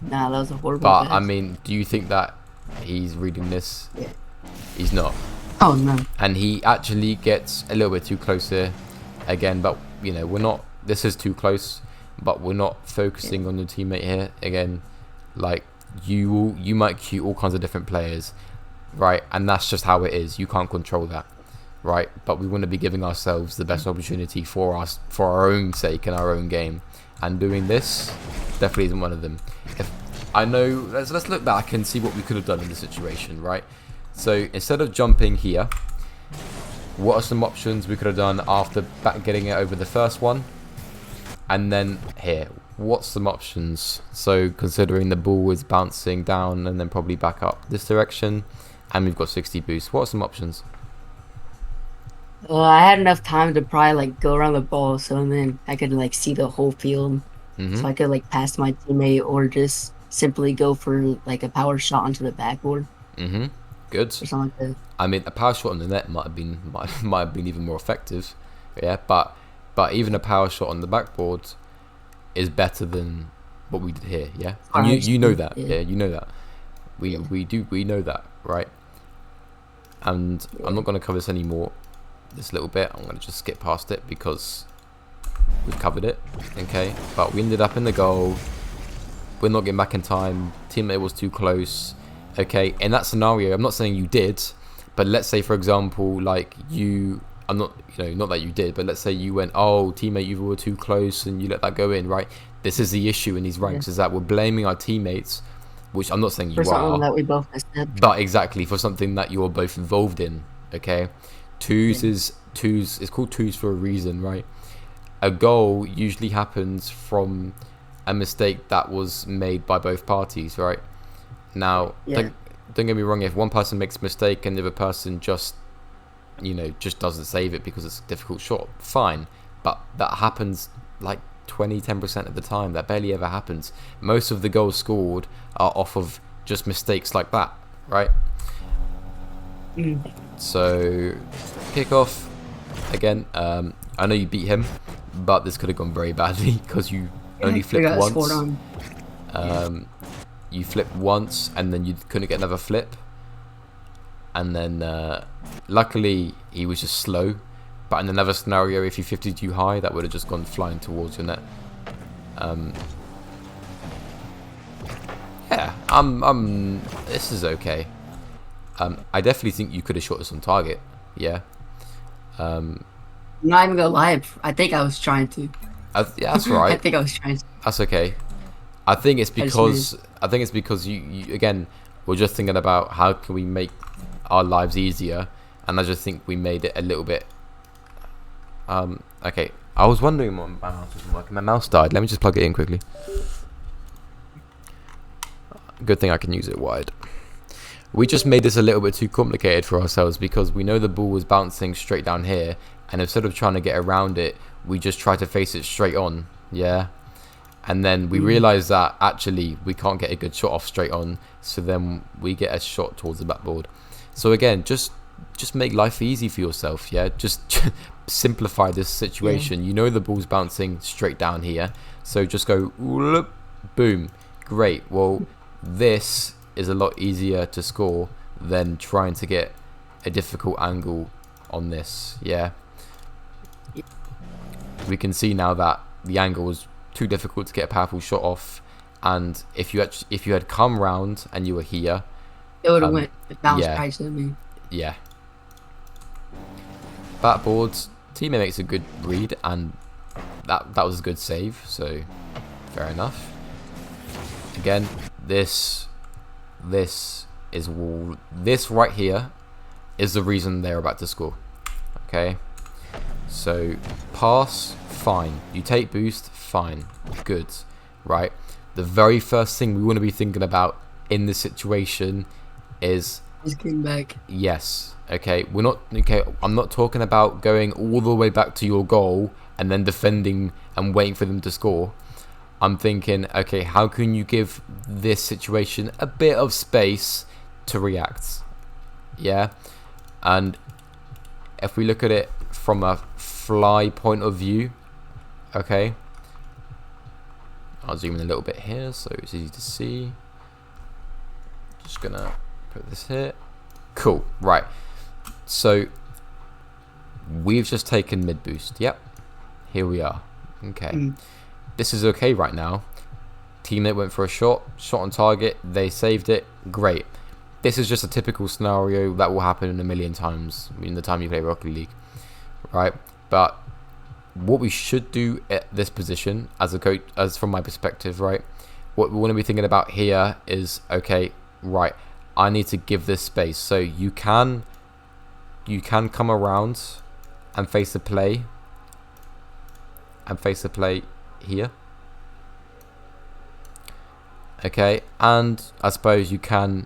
A: Nah, that was a horrible
B: But
A: pass.
B: I mean, do you think that he's reading this?
A: Yeah.
B: He's not.
A: Oh no.
B: And he actually gets a little bit too close here again, but you know, we're not, this is too close, but we're not focusing on your teammate here again. Like, you might cue all kinds of different players, right? And that's just how it is. You can't control that, right? But we want to be giving ourselves the best opportunity for us, for our own sake, in our own game. And doing this definitely isn't one of them. If I know, let's look back and see what we could have done in this situation, right? So instead of jumping here, what are some options we could have done after getting it over the first one? And then here, what's some options? So considering the ball is bouncing down and then probably back up this direction, and we've got 60 boost, what are some options?
A: I had enough time to probably like go around the ball, so then I could like see the whole field, so I could like pass my teammate or just simply go for like a power shot onto the backboard
B: Good.
A: or something like that.
B: I mean, a power shot on the net might have been even more effective, yeah. But even a power shot on the backboard is better than what we did here, yeah. And you know that, yeah. You know that. We know that, right? And I'm not going to cover this anymore. This little bit, I'm going to just skip past it because we've covered it, okay. But we ended up in the goal. We're not getting back in time. Teammate was too close. Okay, in that scenario, I'm not saying you did, but let's say, for example, like I'm not, not that you did, but let's say you went, oh, teammate, you were too close, and you let that go in, right? This is the issue in these ranks, is that we're blaming our teammates, which I'm not saying you
A: For something
B: are,
A: that we both messed up.
B: but exactly for something that you're both involved in, okay? Twos is called twos for a reason, right? A goal usually happens from a mistake that was made by both parties, right? Now, don't get me wrong, if one person makes a mistake and the other person just doesn't save it because it's a difficult shot, fine. But that happens like 10% of the time. That barely ever happens. Most of the goals scored are off of just mistakes like that, right? So, kickoff again. I know you beat him, but this could have gone very badly because you only
A: We
B: flipped
A: got scored
B: once.
A: on.
B: You flipped once, and then you couldn't get another flip. And then, luckily, he was just slow. But in another scenario, if you 50'd too high, that would have just gone flying towards your net. Yeah, this is okay. I definitely think you could have shot this on target. Yeah.
A: I'm not even gonna lie. I think I was trying to.
B: Yeah, that's
A: I
B: right.
A: think I was trying to.
B: That's okay. I think it's
A: I just missed.
B: because you again, we're just thinking about how can we make our lives easier, and I just think we made it a little bit. Okay. I was wondering why my mouse wasn't working. My mouse died. Let me just plug it in quickly. Good thing I can use it wide. We just made this a little bit too complicated for ourselves because we know the ball was bouncing straight down here, and instead of trying to get around it, we just try to face it straight on. Yeah. And then we realize that actually we can't get a good shot off straight on, so then we get a shot towards the backboard. So again, just make life easy for yourself. Yeah, just simplify this situation. You know the ball's bouncing straight down here, so just go whoop, boom, great. Well, this is a lot easier to score than trying to get a difficult angle on this. Yeah, we can see now that the angle was too difficult to get a powerful shot off, and if you had come round and you were here,
A: It would have went bounced
B: yeah,
A: right to me.
B: yeah. Backboards, teammate makes a good read, and that was a good save, so fair enough. Again, this right here is the reason they're about to score. Okay, so pass, fine. You take boost, fine, good, right? The very first thing we want to be thinking about in this situation is
A: Just came back.
B: yes. Okay, we're not okay. I'm not talking about going all the way back to your goal and then defending and waiting for them to score. I'm thinking, okay, how can you give this situation a bit of space to react? Yeah, and if we look at it from a fly point of view, okay, I'll zoom in a little bit here so it's easy to see. Just gonna put this here. Cool, right. So we've just taken mid boost. Yep, here we are. Okay, this is okay right now. Teammate went for a shot on target. They saved it. Great. This is just a typical scenario that will happen a million times in the time you play Rocket League, right? But what we should do at this position as a coach, as from my perspective, right? What we want to be thinking about here is, okay, right, I need to give this space. So you can come around and face the play here. Okay, and I suppose you can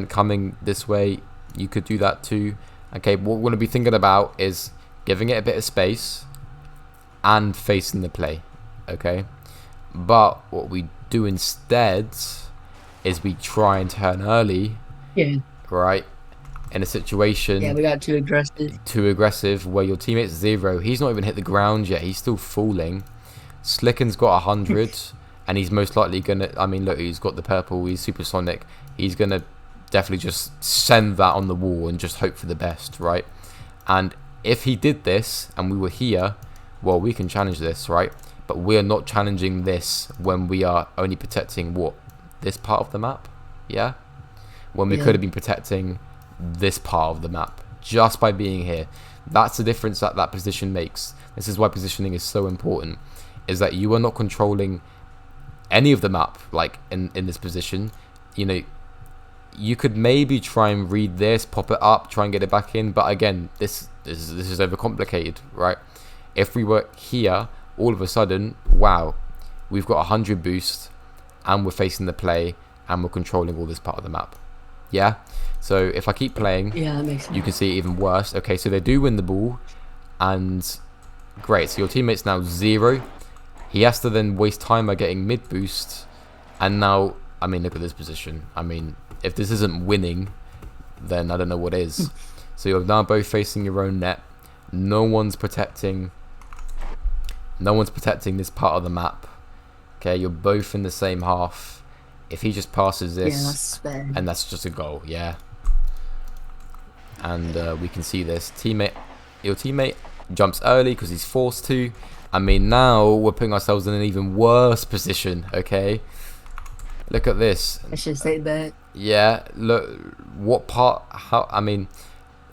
B: coming this way, you could do that too. Okay, what we're going to be thinking about is giving it a bit of space and facing the play. Okay, but what we do instead is we try and turn early.
A: Yeah.
B: Right, in a situation.
A: Yeah, we got too aggressive.
B: Too aggressive where your teammate's 0. He's not even hit the ground yet. He's still falling. Slicken's got 100. And he's most likely gonna, I mean, look, he's got the purple, he's supersonic. He's gonna definitely just send that on the wall and just hope for the best, right? And if he did this and we were here, well, we can challenge this, right? But we're not challenging this when we are only protecting what? This part of the map? Yeah? When we could have been protecting this part of the map just by being here. That's the difference that that position makes. This is why positioning is so important, is that you are not controlling any of the map, like in this position. You know, you could maybe try and read this, pop it up, try and get it back in, but again, this is overcomplicated, right? If we were here, all of a sudden, wow, we've got 100 boost and we're facing the play and we're controlling all this part of the map. Yeah, so if I keep playing,
A: Yeah, that makes sense.
B: you can see it even worse. Okay, so they do win the ball, and great, so your teammate's now 0. He has to then waste time by getting mid boost, and now, I mean, look at this position. I mean, if this isn't winning, then I don't know what is. So you're now both facing your own net. No one's protecting No one's protecting this part of the map. Okay, you're both in the same half. If he just passes
A: Yeah,
B: this,
A: that's bad.
B: and that's just a goal, yeah. And we can see this. Your teammate jumps early because he's forced to. I mean, now we're putting ourselves in an even worse position, okay? Look at this.
A: I should say that.
B: Yeah, look, I mean,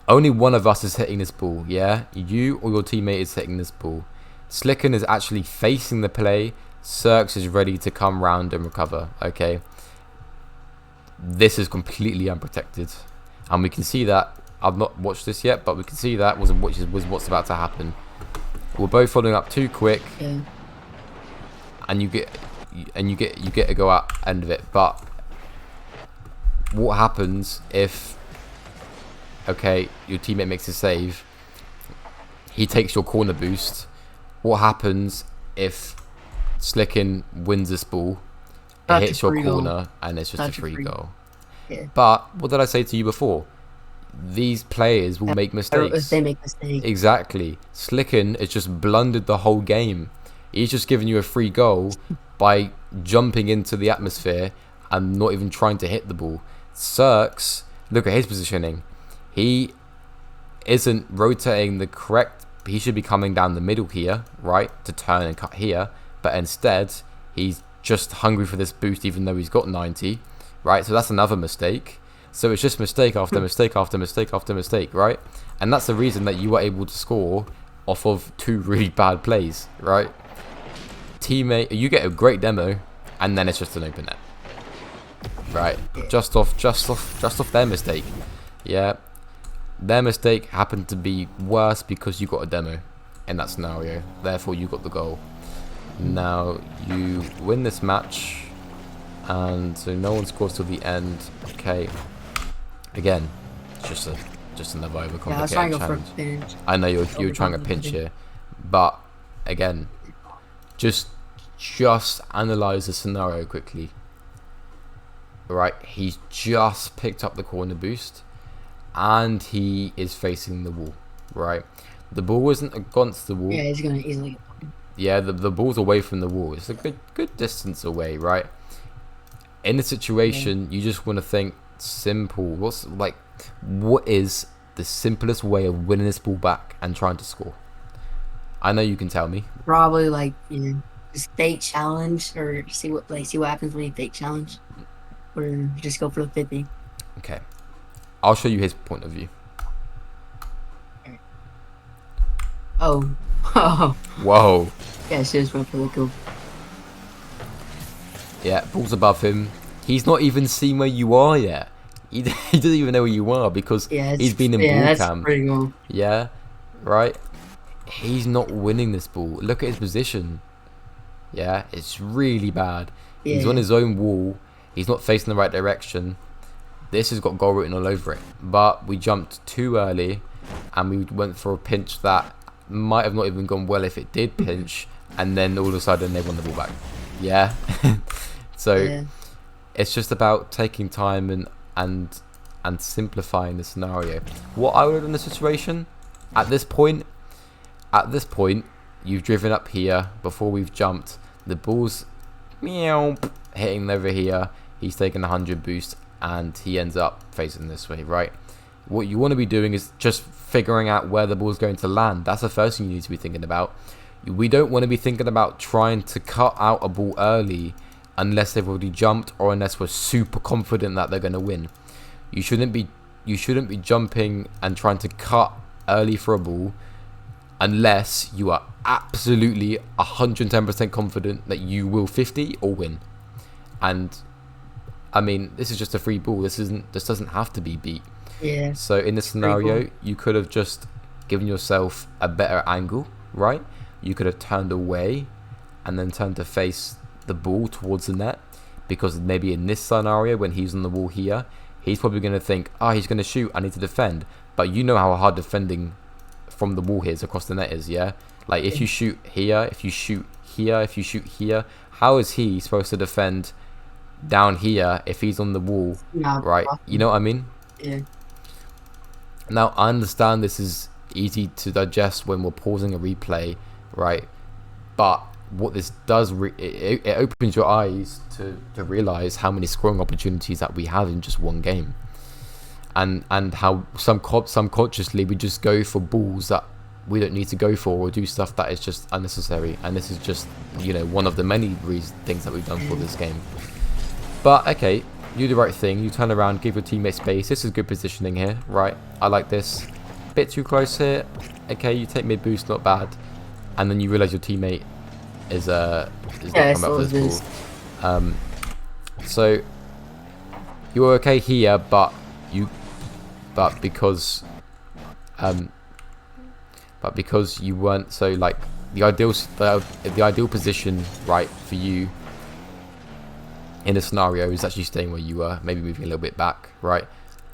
B: only one of us is hitting this ball, yeah? You or your teammate is hitting this ball. Slicken is actually facing the play. Cirx is ready to come round and recover, okay? This is completely unprotected. And we can see that. I've not watched this yet, but we can see that was what's about to happen. We're both following up too quick.
A: Yeah.
B: And you get to go out end of it. But what happens if, okay, your teammate makes a save, he takes your corner boost? What happens if Slicken wins this ball, it hits your corner, and it's just a free goal?
A: Yeah.
B: But what did I say to you before? These players will make mistakes.
A: If they make mistakes.
B: Exactly. Slicken has just blundered the whole game. He's just given you a free goal by jumping into the atmosphere and not even trying to hit the ball. Cirx, look at his positioning. He isn't rotating the correct. He should be coming down the middle here, right, to turn and cut here. But instead, he's just hungry for this boost, even though he's got 90, right? So that's another mistake. So it's just mistake after mistake after mistake after mistake, right? And that's the reason that you were able to score off of 2 really bad plays, right? Teammate, you get a great demo, and then it's just an open net, right? Just off their mistake, yeah. Their mistake happened to be worse because you got a demo in that scenario. Therefore, you got the goal. Now you win this match, and so no one scores till the end. Okay. Again, it's just another overcomplicated
A: I was trying to go
B: challenge.
A: for a pinch.
B: I know you're trying to pinch here, but again, just analyze the scenario quickly. Right, he's just picked up the corner boost, and he is facing the wall. Right, the ball isn't against the wall.
A: Yeah, he's gonna easily.
B: Yeah, the ball's away from the wall. It's a good distance away, right? In the situation, you just want to think simple. What is the simplest way of winning this ball back and trying to score? I know you can tell me.
A: Probably like, you know, just fake challenge, or see what happens when you fake challenge, or just go for the 50.
B: Okay, I'll show you his point of view.
A: Oh. Oh.
B: Whoa.
A: Yeah, she just went for the goal.
B: Yeah, ball's above him. He's not even seen where you are yet. He doesn't even know where you are because he's been in ball
A: that's
B: cam.
A: pretty cool.
B: Yeah, right. He's not winning this ball. Look at his position. Yeah, it's really bad.
A: Yeah.
B: He's on his own wall. He's not facing the right direction. This has got goal written all over it. But we jumped too early, and we went for a pinch that might have not even gone well if it did pinch, and then all of a sudden they won the ball back. Yeah. So
A: Yeah.
B: it's just about taking time and simplifying the scenario. What I would have done in the situation at this point, you've driven up here before we've jumped. The ball's hitting over here. He's taking 100 boost, and he ends up facing this way, right? What you want to be doing is just figuring out where the ball's going to land. That's the first thing you need to be thinking about. We don't want to be thinking about trying to cut out a ball early unless they've already jumped, or unless we're super confident that they're going to win. You shouldn't be jumping and trying to cut early for a ball unless you are absolutely 110% confident that you will 50 or win. And I mean, this is just a free ball. This doesn't have to be beat.
A: Yeah.
B: So in this scenario, you could have just given yourself a better angle, right? You could have turned away and then turned to face the ball towards the net, because maybe in this scenario, when he's on the wall here, he's probably going to think, he's going to shoot, I need to defend. But you know how hard defending from the wall here is across the net is, yeah? Like if you shoot here, if you shoot here, if you shoot here, how is he supposed to defend down here if he's on the wall, right? You know what I mean?
A: Yeah.
B: Now, I understand this is easy to digest when we're pausing a replay, right? But what this does, it opens your eyes to realize how many scoring opportunities that we have in just one game, and how subconsciously we just go for balls that we don't need to go for, or do stuff that is just unnecessary. And this is just, you know, one of the many things that we've done for this game. But okay, you do the right thing. You turn around, give your teammate space. This is good positioning here, right? I like this. Bit too close here. Okay, you take mid boost, not bad. And then you realize your teammate is not coming up for this ball. So you were okay here, but because you weren't, so like the ideal position, right, for you in a scenario is actually staying where you were, maybe moving a little bit back, right?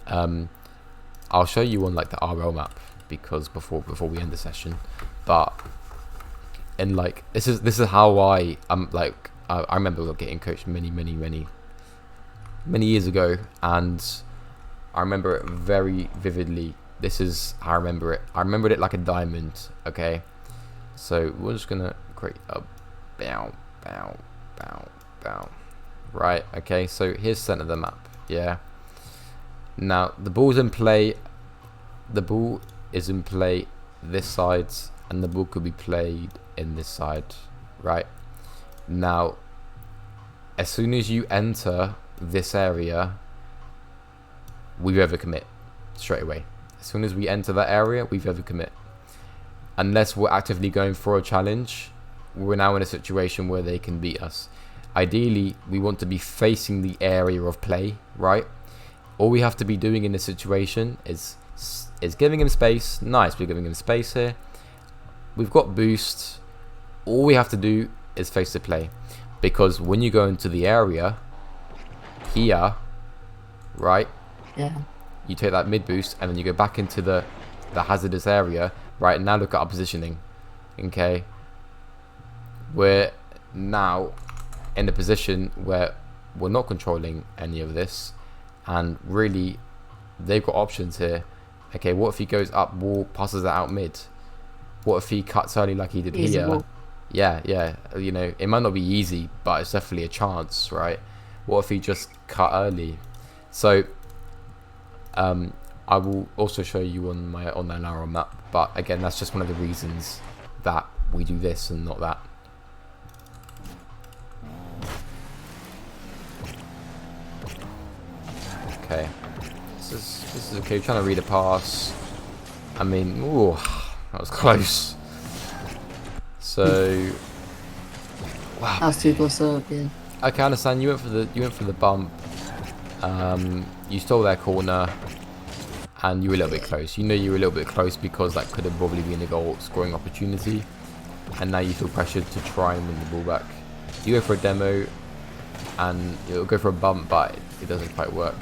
B: I'll show you on like the RL map, because before we end the session, but and like this is how I remember getting coached many years ago, and I remember it very vividly. This is how I remember it. I remembered it like a diamond. Okay, so we're just gonna create a bow. Right. Okay, so here's center of the map. Yeah. Now the ball's in play. The ball is in play this side, and the ball could be played in this side. Right. Now, as soon as you enter this area, we overcommit straight away. As soon as we enter that area, we overcommit. Unless we're actively going for a challenge, we're now in a situation where they can beat us. Ideally, we want to be facing the area of play, right? All we have to be doing in this situation is giving him space. Nice, we're giving him space here. We've got boost. All we have to do is face the play. Because when you go into the area here, right?
A: Yeah.
B: You take that mid boost and then you go back into the hazardous area, right? Now look at our positioning. Okay, we're now in a position where we're not controlling any of this, and really they've got options here. Okay, what if he goes up wall, passes it out mid? What if he cuts early like he did here? Yeah, you know, it might not be easy, but it's definitely a chance, right? What if he just cut early? So I will also show you on my online arrow map, but again, that's just one of the reasons that we do this and not that. Okay, this is okay. We're trying to read a pass. I mean, ooh, that was close. So, wow.
A: That was too close up, yeah.
B: Okay, I understand. You went for the bump. You stole their corner, and you were a little bit close. You know you were a little bit close because that could have probably been a goal scoring opportunity, and now you feel pressured to try and win the ball back. You go for a demo, and you'll go for a bump, but it doesn't quite work.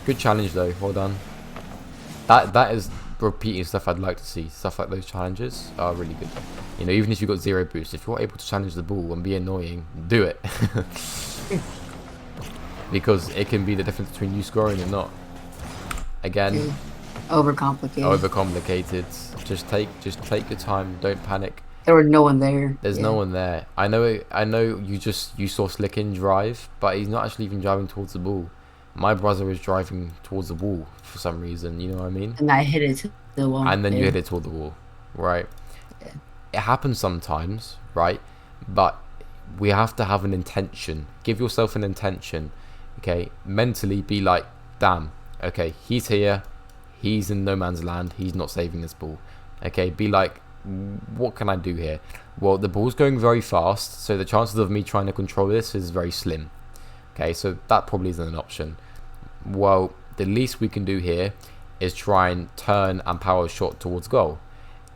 B: Good challenge though. Well done. That is repeating stuff I'd like to see. Stuff like those challenges are really good. You know, even if you've got 0 boost, if you're able to challenge the ball and be annoying, do it. Because it can be the difference between you scoring and not. Again, overcomplicated. Just take your time. Don't panic.
A: There was no one there.
B: There's no one there. I know you saw Slickin drive, but he's not actually even driving towards the ball. My brother is driving towards the wall for some reason, you know what I mean?
A: And I hit it to the wall.
B: And then you hit it toward the wall, right? Yeah. It happens sometimes, right? But we have to have an intention. Give yourself an intention, okay? Mentally be like, damn, okay, he's here. He's in no man's land. He's not saving this ball. Okay, be like, what can I do here? Well, the ball's going very fast, so the chances of me trying to control this is very slim. Okay, so that probably isn't an option. Well, the least we can do here is try and turn and power a shot towards goal.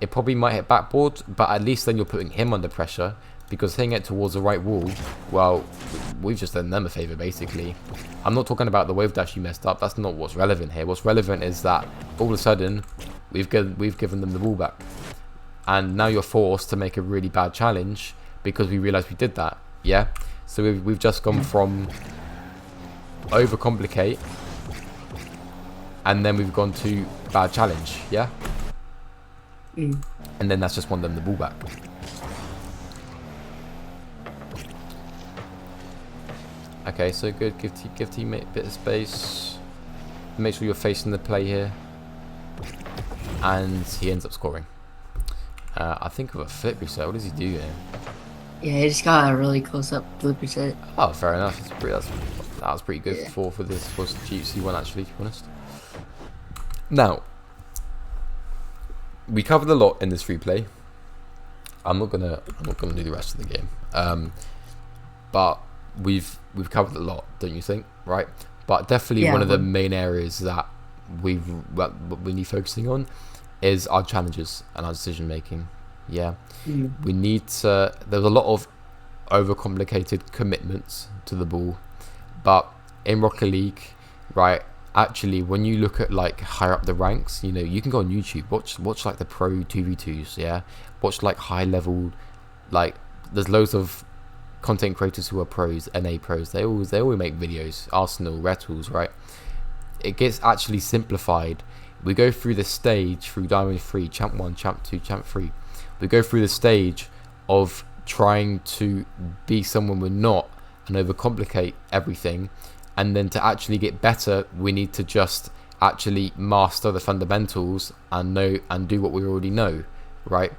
B: It probably might hit backboard, but at least then you're putting him under pressure, because hitting it towards the right wall, well, we've just done them a favour basically. I'm not talking about the wave dash you messed up. That's not what's relevant here. What's relevant is that all of a sudden we've given them the ball back, and now you're forced to make a really bad challenge because we realised we did that. Yeah, so we've just gone from overcomplicate, and then we've gone to bad challenge. Yeah. and then that's just one of them the ball back. Okay, so good. Give teammate a bit of space. Make sure you're facing the play here, and he ends up scoring. I think of a flip reset. What does he do here?
A: Yeah, he just got a really close up flip reset.
B: Oh, fair enough. That was pretty good
A: Yeah.
B: for this was the GC one actually, to be honest. Now, we covered a lot in this free play. I'm not gonna do the rest of the game. But we've covered a lot, don't you think? Right? But definitely one of the main areas that we need focusing on is our challenges and our decision making. Yeah, we need to. There's a lot of overcomplicated commitments to the ball, but in Rocket League, right? Actually, when you look at like higher up the ranks, you know, you can go on YouTube, watch like the pro 2v2s, yeah, watch like high level, like there's loads of content creators who are pros, NA pros. They always make videos. Arsenal, Retals, right? It gets actually simplified. We go through the stage through Diamond 3, Champ 1, Champ 2, Champ 3. We go through the stage of trying to be someone we're not and overcomplicate everything. And then to actually get better, we need to just actually master the fundamentals and know and do what we already know, right?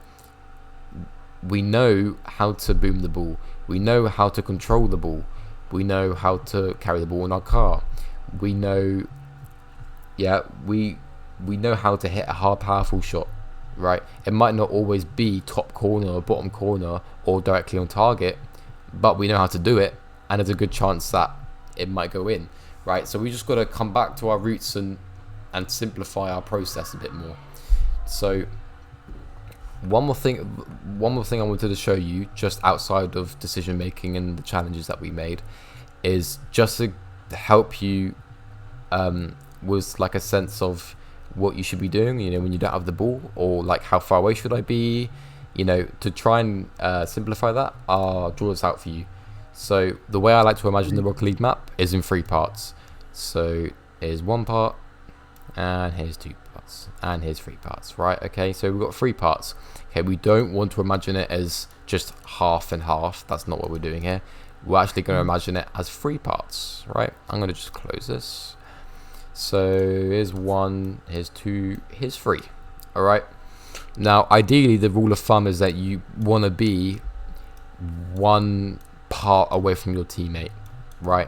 B: We know how to boom the ball. We know how to control the ball. We know how to carry the ball in our car. We know, we know how to hit a hard, powerful shot, right? It might not always be top corner or bottom corner or directly on target, but we know how to do it, and there's a good chance that it might go in, right? So we just got to come back to our roots and simplify our process a bit more. So one more thing I wanted to show you, just outside of decision making and the challenges that we made, is just to help you with like a sense of what you should be doing, you know, when you don't have the ball, or like how far away should I be, you know, to try and simplify that. I'll draw this out for you. So the way I like to imagine the Rocket League map is in 3 parts. So here's 1 part, and here's 2 parts, and here's 3 parts, right? Okay, so we've got 3 parts. Okay, we don't want to imagine it as just half and half. That's not what we're doing here. We're actually going to imagine it as 3 parts, right? I'm going to just close this. So here's 1, here's 2, here's 3. All right. Now, ideally, the rule of thumb is that you want to be 1 part away from your teammate, right?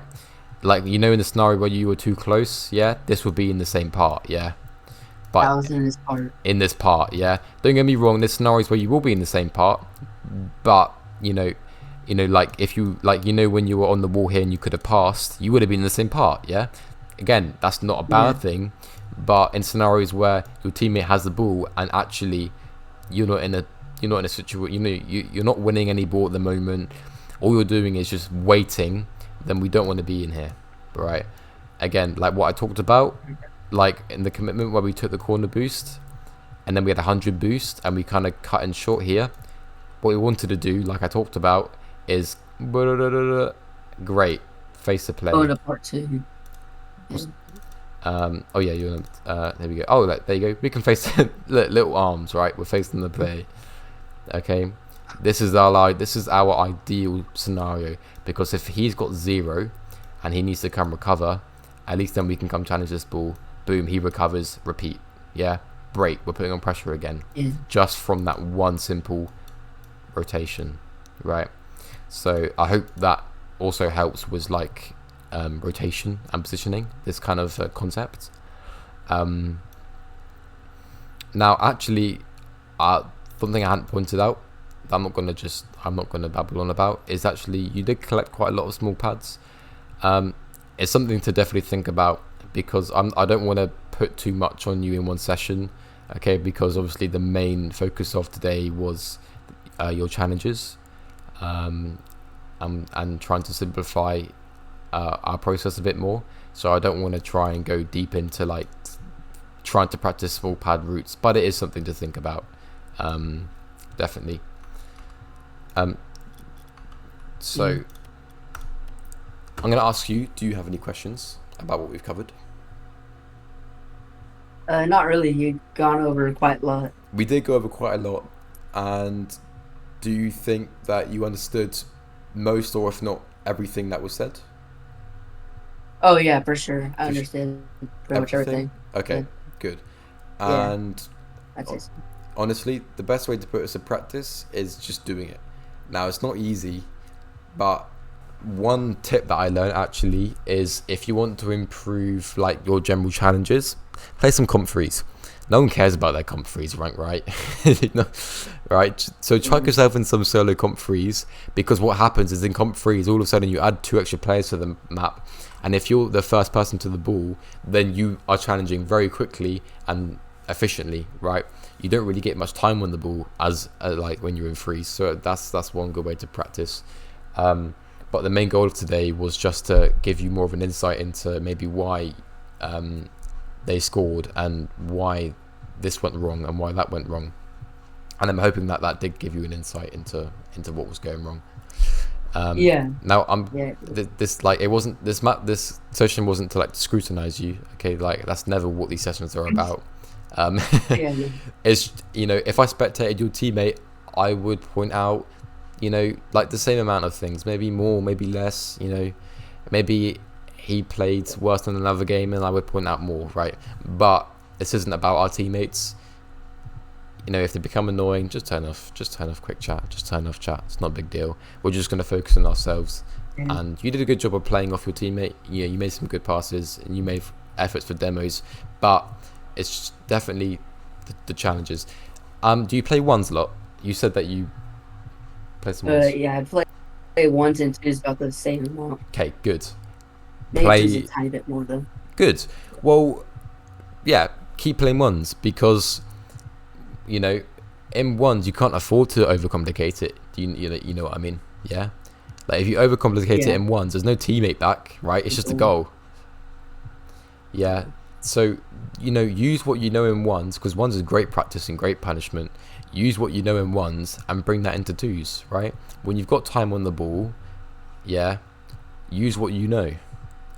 B: Like, you know, in the scenario where you were too close, yeah, this would be in the same part, yeah. But
A: I was in this part.
B: In this part, yeah. Don't get me wrong. There's scenarios where you will be in the same part, but you know, like if you like, you know, when you were on the wall here and you could have passed, you would have been in the same part, yeah. Again, that's not a bad thing, but in scenarios where your teammate has the ball and actually you're not in a situation, you know, you're not winning any ball at the moment. All you're doing is just waiting. Then we don't want to be in here, right? Again, like what I talked about, like in the commitment where we took the corner boost and then we had 100 boost and we kind of cut in short here. What we wanted to do, like I talked about, is great, face the play.
A: Oh, the part 2.
B: Oh yeah, there we go. Oh, there you go. We can face little arms, right? We're facing the play. Okay, this is our ideal scenario, because if he's got 0 and he needs to come recover, at least then we can come challenge this ball. Boom, he recovers. Repeat. Yeah, break. We're putting on pressure again, just from that one simple rotation, right? So I hope that also helps with like rotation and positioning, this kind of concept. Now, actually, something I hadn't pointed out that I'm not gonna babble on about is actually you did collect quite a lot of small pads. It's something to definitely think about, because I don't want to put too much on you in one session, okay? Because obviously the main focus of today was your challenges, and trying to simplify our process a bit more. So I don't want to try and go deep into like trying to practice small pad routes, but it is something to think about, definitely. So I'm going to ask you, do you have any questions about what we've covered?
A: Not really. You've gone over quite a lot.
B: We did go over quite a lot. And do you think that you understood most, or if not everything that was said?
A: Oh yeah, for sure. I
B: For
A: understand pretty much
B: everything?
A: everything.
B: Okay,
A: Yeah,
B: good.
A: yeah,
B: And
A: I'd say so.
B: honestly, the best way to put this to practice is just doing it. Now, it's not easy, but one tip that I learned actually is if you want to improve like your general challenges, play some comp threes. No one cares about their comp threes rank, right? No, right? So chuck
A: Mhm.
B: yourself in some solo comp threes, because what happens is in comp threes, all of a sudden you add 2 extra players to the map, and if you're the first person to the ball, then you are challenging very quickly and efficiently, right? You don't really get much time on the ball as like when you're in freeze. So that's one good way to practice. But the main goal of today was just to give you more of an insight into maybe why they scored and why this went wrong and why that went wrong. And I'm hoping that that did give you an insight into what was going wrong.
A: Yeah,
B: Now
A: yeah,
B: this like it wasn't this session wasn't to like scrutinize you. Okay, like that's never what these sessions are about. Um,
A: yeah, yeah.
B: it's if I spectated your teammate, I would point out like the same amount of things, maybe more, maybe less. Maybe he played worse than another game, and I would point out more, right? But this isn't about our teammates. If they become annoying, just turn off quick chat, just turn off chat. It's not a big deal. We're just going to focus on ourselves.
A: Yeah.
B: And you did a good job of playing off your teammate. You made some good passes and you made efforts for demos, but it's definitely the challenges. Do you play ones a lot? You said that you play some ones.
A: Yeah, I play ones and twos about the same amount.
B: Okay, good.
A: Maybe twos a
B: Play
A: tiny bit more though.
B: good. Well, yeah, keep playing ones, because in ones you can't afford to overcomplicate it. You know what I mean? Yeah. Like if you overcomplicate it
A: Yeah.
B: in ones, there's no teammate back, right? It's just a goal. Yeah. So use what you know in ones, because ones is great practice and great punishment. Use what you know in ones and bring that into twos, right? When you've got time on the ball, yeah, use what you know,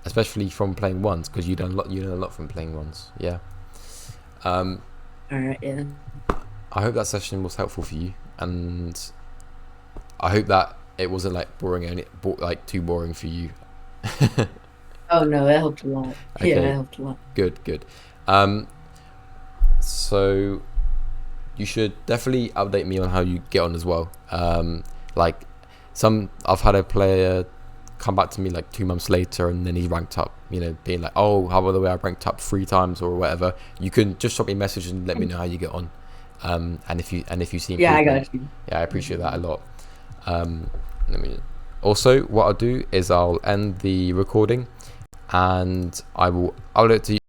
B: especially from playing ones, because you learn a lot from playing ones. Yeah. Um,
A: All right, yeah.
B: I hope that session was helpful for you, and I hope that it wasn't like like too boring for you.
A: Oh no, that helped a lot. Yeah, that
B: Okay,
A: helped a lot.
B: good. So you should definitely update me on how you get on as well. Like I've had a player come back to me like 2 months later, and then he ranked up. Being like, oh, how by the way, I ranked up 3 times or whatever. You can just drop me a message and let me know how you get on. And if you see
A: Yeah, I
B: improvement,
A: got you.
B: yeah, I appreciate that a lot. Let me. Also, what I'll do is I'll end the recording, and I will upload it to you.